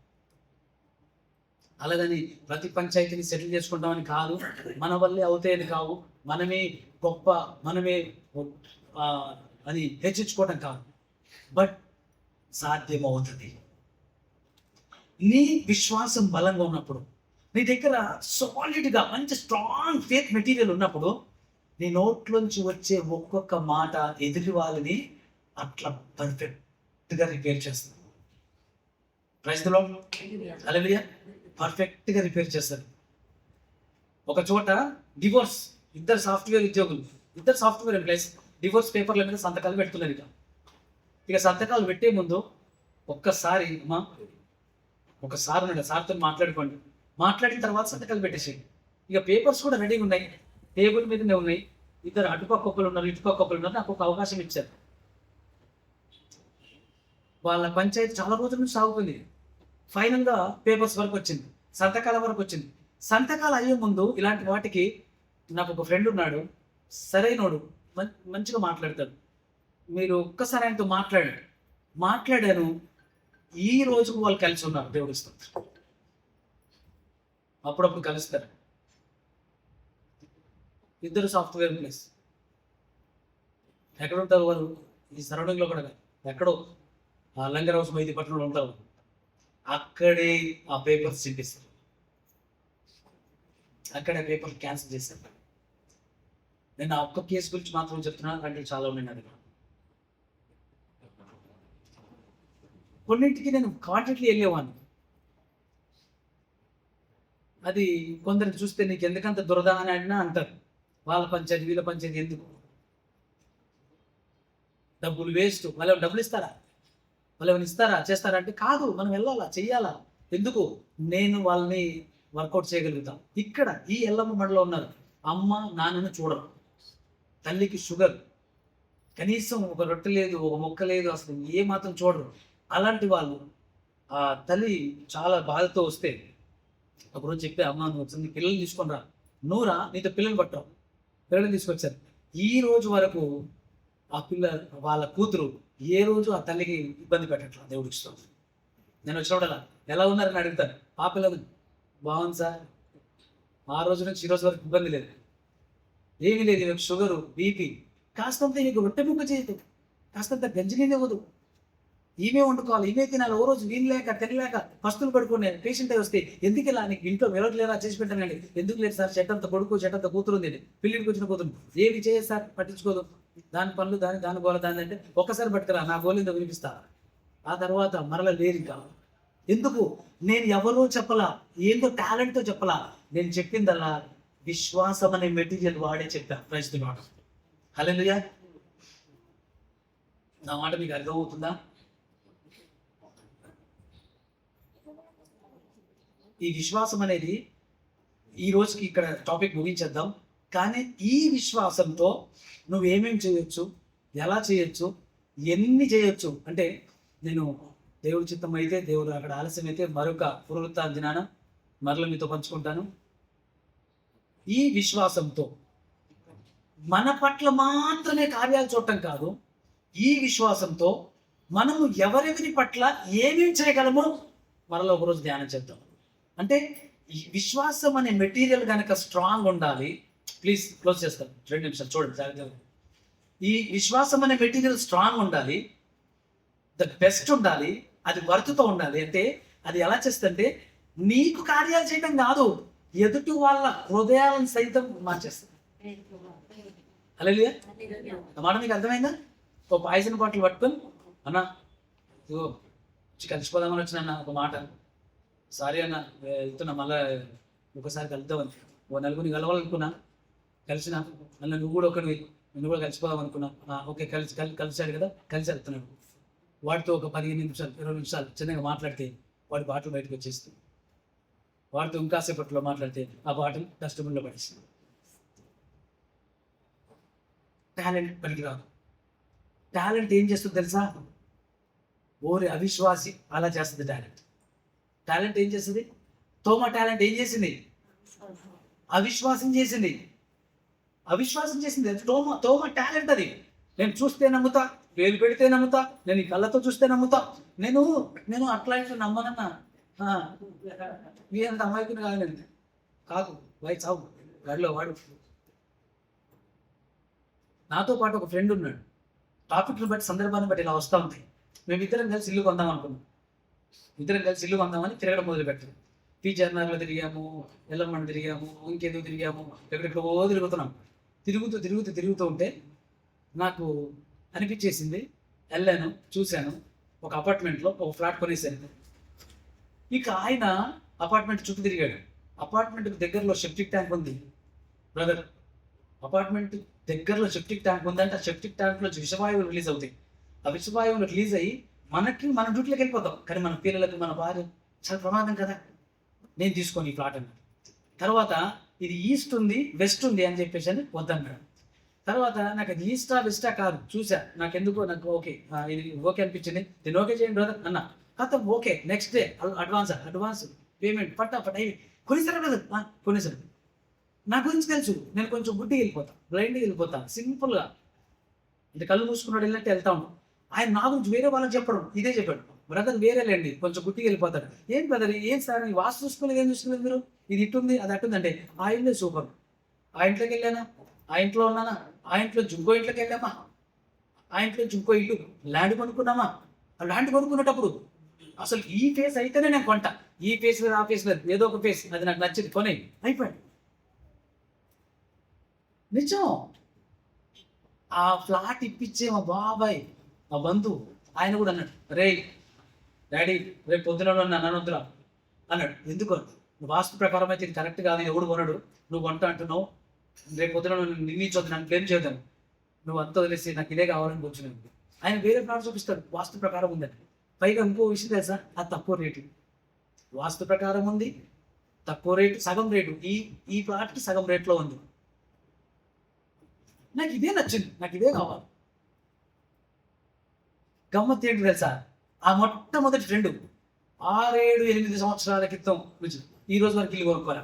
అలాగని ప్రతి పంచాయతీని సెటిల్ చేసుకుంటామని కాదు, మన వల్లే అవుతాయని కావు, మనమే గొప్ప, మనమే అని హెచ్చించుకోవటం కాదు. బట్ సాధ్యమవుతుంది. నీ విశ్వాసం బలంగా ఉన్నప్పుడు, నీ దగ్గర సాలిడ్గా మంచి స్ట్రాంగ్ ఫేత్ మెటీరియల్ ఉన్నప్పుడు, నీ నోట్లోంచి వచ్చే ఒక్కొక్క మాట ఎదుటి వాళ్ళని అట్లా పర్ఫెక్ట్గా రిపేర్ చేస్తుంది. ప్రైజ్ ది లార్డ్, హల్లెలూయా. పర్ఫెక్ట్గా రిపేర్ చేస్తారు. ఒక చోట డివోర్స్, ఇద్దరు సాఫ్ట్వేర్ ఎంప్లాయీస్ డివోర్స్ పేపర్ల మీద సంతకాలు పెడుతున్నారు. ఇక సంతకాలు పెట్టే ముందు ఒక్కసారి ఒకసారి సార్తో మాట్లాడుకోండి, మాట్లాడిన తర్వాత సంతకాలు పెట్టేసేయండి. ఇక పేపర్స్ కూడా రెడీగా ఉన్నాయి, టేబుల్ మీదనే ఉన్నాయి. ఇద్దరు అటుపక్క ఒక్కరు ఉన్నారు, ఇటుపక్క ఒక్కరు ఉన్నారు. నాకు ఒక అవకాశం ఇచ్చారు. వాళ్ళ పంచాయతీ చాలా రోజుల నుంచి సాగుతుంది. ఫైనల్గా పేపర్స్ వరకు వచ్చింది, సంతకాల వరకు వచ్చింది. సంతకాలు అయ్యే ముందు ఇలాంటి వాటికి నాకు ఒక ఫ్రెండ్ ఉన్నాడు, సరైనోడు, మంచిగా మాట్లాడతాడు. మీరు ఒక్కసారి ఆయనతో మాట్లాడాను. ఈ రోజుకు వాళ్ళు కలిసి ఉన్నారు, దేవుడు ఇస్తారు. అప్పుడప్పుడు కలుస్తారు. ఇద్దరు సాఫ్ట్వేర్ ఎంప్లాయీస్. ఎక్కడ ఉంటారు వాళ్ళు? ఈ సరౌండింగ్లో కూడా ఎక్కడో లంగర్ హౌస్ మైదీపట్నంలో ఉంటారు. అక్కడే ఆ పేపర్స్ చింపిస్తారు, అక్కడే పేపర్ క్యాన్సిల్ చేశారు. నేను ఆ ఒక్క కేసు గురించి మాత్రం చెప్తున్నాను, అంటే చాలా ఉన్నాయి నా దగ్గర. కొన్నింటికి నేను కాంట్రాక్ట్లీ వెళ్ళేవాడిని. అది కొందరిని చూస్తే నీకు ఎందుకంత దురద అని అడినా అంటారు. వాళ్ళ పంచాయతీ వీళ్ళ పంచాయతీ ఎందుకు, డబ్బులు వేస్ట్. వాళ్ళు డబ్బులు ఇస్తారా, వాళ్ళు ఏమైనా ఇస్తారా, చేస్తారా అంటే కాదు, మనం వెళ్ళాలా, చెయ్యాలా. ఎందుకు? నేను వాళ్ళని వర్కౌట్ చేయగలుగుతాం. ఇక్కడ ఈ ఎల్లమ్మ మడలో ఉన్నారు, అమ్మ నాన్నను చూడరు, తల్లికి షుగర్, కనీసం ఒక రొట్టె లేదు, ఒక మొక్క లేదు, అసలు ఏ మాత్రం చూడరు. అలాంటి వాళ్ళు ఆ తల్లి చాలా బాధతో వస్తే ఒకరోజు చెప్పే, అమ్మ నువ్వు వచ్చింది పిల్లల్ని తీసుకొని రా, నువ్వు రా, నీతో పిల్లలు పట్టవు. పిల్లల్ని తీసుకొచ్చారు. ఈ రోజు వరకు ఆ వాళ్ళ కూతురు ఏ రోజు ఆ తల్లికి ఇబ్బంది పెట్టట్లా, దేవుడికి ఇష్టం. నేను వచ్చినప్పుడల్లా ఎలా ఉన్నారని అడుగుతాను. ఆ పిల్లలు బాగుంది సార్, ఆ రోజు నుంచి ఈ రోజు వరకు ఇబ్బంది లేదు, ఏమీ లేదు. నీకు షుగరు, బీపీ, కాస్తంత నీకు రొట్టె ముక్క చేయదు, కాస్తంత గంజి నీళ్ళు ఇవ్వదు. ఇవే వండుకోవాలి, ఇవే తినాలి. ఓ రోజు వీలు లేక తినలేక పస్తులు పడుకునే పేషెంట్ అయి వస్తే ఎందుకు ఇలా నీకు ఇంట్లో ఎవరికి లేరా చేసి పెట్టానండి, ఎందుకు లేదు సార్, చెట్టంత కొడుకు చెట్టంత కూతురు ఉంది, పిల్లికి వచ్చిన కూతురు ఏమి చేయదు సార్, పట్టించుకోదు, దాని పనులు దాని గోల దాని అంటే ఒక్కసారి పట్టుకురా నా గోలిందో వినిపిస్తా, ఆ తర్వాత మరలా లేదు. ఇంకా ఎందుకు నేను ఎవరో చెప్పలా, ఏందో టాలెంట్తో చెప్పలా, నేను చెప్పిందల్లా విశ్వాసం అనే మెటీరియల్ వాడే చెప్పా. ప్రశ్న హల్లెలూయా. నా మాట మీకు అర్థమవుతుందా? ఈ విశ్వాసం అనేది ఈ రోజుకి ఇక్కడ టాపిక్ ముగించేద్దాం. కానీ ఈ విశ్వాసంతో నువ్వేమేమి చేయొచ్చు, ఎలా చేయొచ్చు, ఎన్ని చేయొచ్చు అంటే, నేను దేవుడి చిత్తం అయితే, దేవుడు అక్కడ ఆలస్యం అయితే మరొక పునరుత్థాన దినాన మరల మీతో పంచుకుంటాను. ఈ విశ్వాసంతో మన పట్ల మాత్రమే కార్యాలు చూడటం కాదు, ఈ విశ్వాసంతో మనము ఎవరెవరి పట్ల ఏమేమి చేయగలమో మరలా ఒకరోజు ధ్యానం చేద్దాం. అంటే ఈ విశ్వాసం అనే మెటీరియల్ కనుక స్ట్రాంగ్ ఉండాలి. ప్లీజ్ క్లోజ్ చేస్తాను, 2 నిమిషాలు చూడండి. ఈ విశ్వాసం అనే మెటీరియల్ స్ట్రాంగ్ ఉండాలి, ద బెస్ట్ ఉండాలి, అది వర్త్తో ఉండాలి. అంటే అది ఎలా చేస్తుంటే నీకు కార్యాలు చేయడం కాదు, ఎదుటి వాళ్ళ హృదయాలను సైతం మార్చేస్తుంది. హల్లెలూయా. మాట మీకు అర్థమైందా? ఒక పాయిజన్ బాటిల్ పట్టుకొని, అన్న ఇదిగో కలిసిపోదామని వచ్చిన అన్న ఒక మాట, సారీ అన్న వెళ్తున్నా, మళ్ళీ ఒకసారి కలుద్దామని, ఓ నలుగురిని కలవాలనుకున్నా, కలిసిన మళ్ళీ నువ్వు కూడా ఒకటి, నువ్వు కూడా కలిసిపోదాం అనుకున్నా. ఓకే కలిసాడు కదా, కలిసి వెళ్తున్నాడు. వాడితో ఒక 15 నిమిషాలు 20 నిమిషాలు చిన్నగా మాట్లాడితే వాడి బాటిల్ బయటకు వచ్చేస్తుంది. వాడితో ఇంకాసేపట్లో మాట్లాడితే ఆ బాటిల్ డస్ట్బిన్లో పడేస్తుంది. టాలెంట్ పనికిరాదు. టాలెంట్ ఏం చేస్తుంది తెలుసా? ఓరి అవిశ్వాసి అలా చేస్తుంది టాలెంట్ ఏం చేస్తుంది? తోమ టాలెంట్ ఏం చేసింది? అవిశ్వాసం చేసింది. అది తోమ టాలెంట్. అది నేను చూస్తే నమ్ముతా, వేలు పెడితే నమ్ముతా, నేను ఈ కళ్ళతో చూస్తే నమ్ముతా, నేను అట్లా ఇట్లా నమ్మనన్నా. మీరంత అమాయకుని కాదు, నేను కాదు వై చావు గడిలో వాడు. నాతో పాటు ఒక ఫ్రెండ్ ఉన్నాడు. టాపిక్ని బట్టి సందర్భాన్ని బట్టి ఇలా వస్తూ ఉంటాయి. మేమిద్దరం కలిసి ఇల్లు కొందాం అనుకున్నాం. ఇద్దరం కలిసి ఇల్లు కొందామని తిరగడం మొదలుపెట్టాం. పీజర్నగర్లో తిరిగాము, ఎల్లమ్మని తిరిగాము, ఇంకేదో తిరిగాము, ఎక్కడెక్కడో తిరుగుతున్నాం. తిరుగుతూ ఉంటే నాకు అనిపించేసింది, వెళ్ళాను, చూశాను. ఒక అపార్ట్మెంట్లో ఒక ఫ్లాట్ కొనేసాను. ఇక ఆయన అపార్ట్మెంట్ చుట్టూ తిరిగాడు. అపార్ట్మెంట్కి దగ్గరలో సెప్టిక్ ట్యాంక్ ఉంది బ్రదర్. అపార్ట్మెంట్ దగ్గరలో సెప్టిక్ ట్యాంక్ ఉందంటే ఆ సెప్టిక్ ట్యాంక్లో విషవాయువులు రిలీజ్ అవుతాయి. ఆ విషవాయువులు రిలీజ్ అయ్యి మన డ్యూటీలోకి వెళ్ళిపోతాం. కానీ మన పిల్లలకు, మన భార్య చాలా ప్రమాదం కదా. నేను తీసుకొని ఈ ఫ్లాట్ అన్నాడు. తర్వాత ఇది ఈస్ట్ ఉంది, వెస్ట్ ఉంది అని చెప్పేసి అని వద్దన్నాడు. తర్వాత నాకు అది ఈస్టా వెస్టా కాదు చూసా, నాకు ఓకే, ఇది ఓకే అనిపించింది. నేను ఓకే చేయండి బ్రదర్ అన్న. కాదు okay, next day advance payment పట్టాపట్ అయ్యి కొనిసారా బ్రదర్? కొనిసారు. నా గురించి తెలుసు, నేను కొంచెం గుడ్డిగా వెళ్ళిపోతాను, బ్లైండ్గా వెళ్ళిపోతాను, సింపుల్గా అంటే కళ్ళు మూసుకున్నాడు వెళ్ళినట్టు వెళ్తా ఉన్నాను. ఆయన నా గురించి వేరే వాళ్ళకి చెప్పడం ఇదే చెప్పాడు, బ్రదర్ వేరేలేండి కొంచెం గుట్టిగా వెళ్ళిపోతాడు. ఏం బ్రదర్ ఏం సార్ ఈ వాస్తు చూసుకోలేదు, ఏం చూసుకోలేదు మీరు, ఇది ఇట్టుంది అది అట్టుంది అంటే ఆ ఇల్లే సూపర్. ఆ ఇంట్లోకి వెళ్ళానా, ఆ ఇంట్లో ఉన్నానా, ఆ ఇంట్లో ఇంకో ఇంట్లోకి వెళ్ళామా, ఆ ఇంట్లో ఇంకో ఇల్లు ల్యాండ్ కొనుక్కున్నామా. ఆ ల్యాండ్ కొనుక్కునేటప్పుడు అసలు ఈ ఫేస్ అయితేనే నేను కొంట, ఈ ఫేస్ లేదు ఆ ఫేస్ లేదు, ఏదో ఒక ఫేస్ అది నాకు నచ్చింది కొనే అయిపోయాడు. నిజం. ఆ ఫ్లాట్ ఇప్పించే మా బాబాయ్, మా బంధువు, ఆయన కూడా అన్నాడు, రే డాడీ రేపు పొద్దున నన్ను వద్దురా అన్నాడు. ఎందుకు? వాస్తు ప్రకారం అయితే ఇది కరెక్ట్ కాదు, ఎవడు కొనడు, నువ్వు వంట అంటున్నావు, రేపు పొద్దున నిర్ణయించొద్దు, నన్ను క్లెయిమ్ చేద్దాం, నువ్వు అంత వదిలేసి నాకు ఇదే కావాలని కూర్చున్నాను. ఆయన వేరే ప్లాట్ చూపిస్తాడు, వాస్తు ప్రకారం ఉందని. పైగా ఇంకో విషయం తెలుసా, అది తక్కువ రేటు. వాస్తు ప్రకారం ఉంది, తక్కువ రేటు, సగం రేటు. ఈ ప్లాట్కి సగం రేట్లో ఉంది. నాకు ఇదే నచ్చింది, నాకు ఇదే కావాలి. గమ్మత్తు ఏంటి తెలుసా, ఆ మొట్టమొదటి ఫ్రెండ్ 6-8 సంవత్సరాల క్రితం నుంచి ఈ రోజు వరకు ఇల్లు కొనుక్కోరా,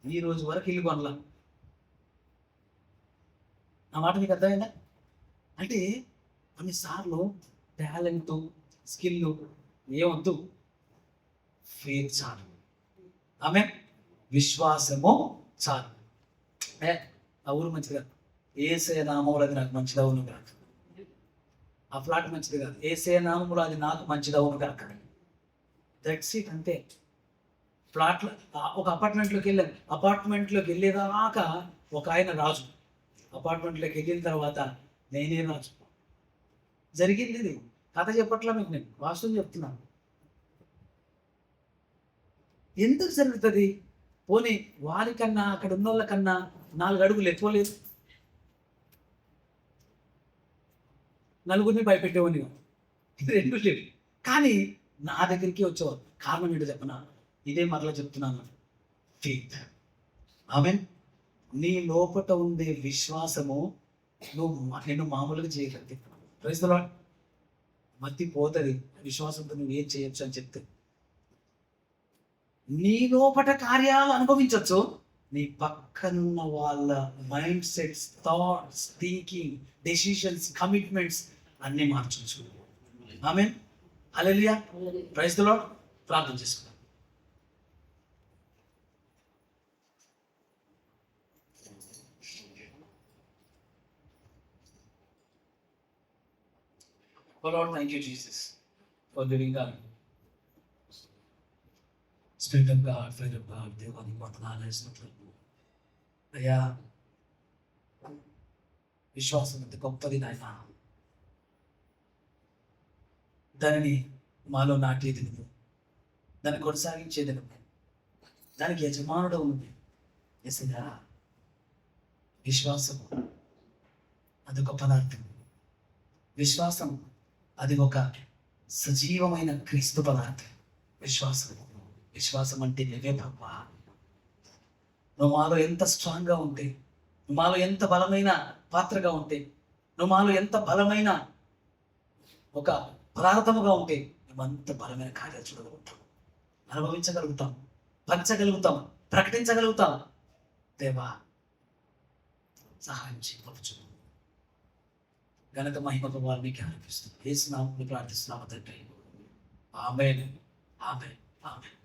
ఈ రోజు వరకు ఇల్లు కొనలా. నా మాట మీకు అర్థమైందా? అంటే కొన్నిసార్లు టాలెంట్, స్కిల్ ఏమొద్దు, ఫెయిత్ చాలు. ఆమె విశ్వాసము చాలు. ఆ ఊరు మంచిగా ఏసే నామములది నాకు మంచిగా అవును కాదు. ఆ ఫ్లాట్ మంచిది కాదు, ఏసే నామములో అది నాకు మంచిది అవును కాక. దట్స్ ఇట్, అంతే. ఫ్లాట్లో ఒక అపార్ట్మెంట్లోకి వెళ్ళాను. అపార్ట్మెంట్లోకి వెళ్ళేదాకా ఒక ఆయన రాజు, అపార్ట్మెంట్లోకి వెళ్ళిన తర్వాత నేనే రాజు. జరిగింది ఇది. కథ చెప్పట్లా మీకు, నేను వాస్తవం చెప్తున్నాను. ఎందుకు జరుగుతుంది? పోనీ వారికన్నా అక్కడ ఉన్న వాళ్ళకన్నా 4 అడుగులు ఎక్కువ లేదు, నలుగురిని భయపెట్టేవాడిని కాదు. ఇది 2 లేవు. కానీ నా దగ్గరికి వచ్చేవారు. కారణం ఏంటో చెప్పనా? ఇదే మరలా చెప్తున్నాను, ఫెయిత్. ఆమెన్. నీ లోపట ఉండే విశ్వాసము నిన్ను మామూలుగా చేయగలిగి. Praise the lord. మతి పోతుంది విశ్వాసంతో నువ్వు ఏం చేయొచ్చు అని చెప్తే. నీ లోపట కార్యాలు అనుభవించవచ్చు, నీ పక్కనున్న వాళ్ళ mind sets, thoughts, thinking, decisions, commitments అన్నీ మార్చవచ్చు. Amen. Hallelujah. Praise the Lord. ప్రార్థన చేసుకుందాం. Oh Lord, thank you, Jesus, for living God. Spirit of God, Friend of God, దేవానికి వందనాలు వేసినట్లు. అయ్యా, విశ్వాసం ఎంత గొప్పది నాయన. దానిని మాలో నాటేది నువ్వు, దాన్ని కొనసాగించేది నువ్వు, దానికి యజమానుడు ఉంది. ఎసయ్యా, విశ్వాసం అది ఒక పదార్థం. విశ్వాసం అది ఒక సజీవమైన క్రీస్తు పదార్థం. విశ్వాసం అంటే నువ్వే ప్రభా. నువ్వు మాలో ఎంత స్ట్రాంగ్గా ఉంటే, నువ్వు మాలో ఎంత బలమైన పాత్రగా ఉంటే, నువ్వు మాలో ఎంత బలమైన ఒక పదార్థముగా ఉంటే, మేమంత బలమైన కార్యాలు చూడగలుగుతాం, అనుభవించగలుగుతాం, పంచగలుగుతాం, ప్రకటించగలుగుతాం. దేవా, సహాయం చేయవచ్చు. ఘనత మహిమ ప్రభావాలు మీకు అనిపిస్తుంది. యేసు నామములో ప్రార్థిస్తున్నాము తండ్రి. ఆమేన్. ఆమేన్. ఆమేన్.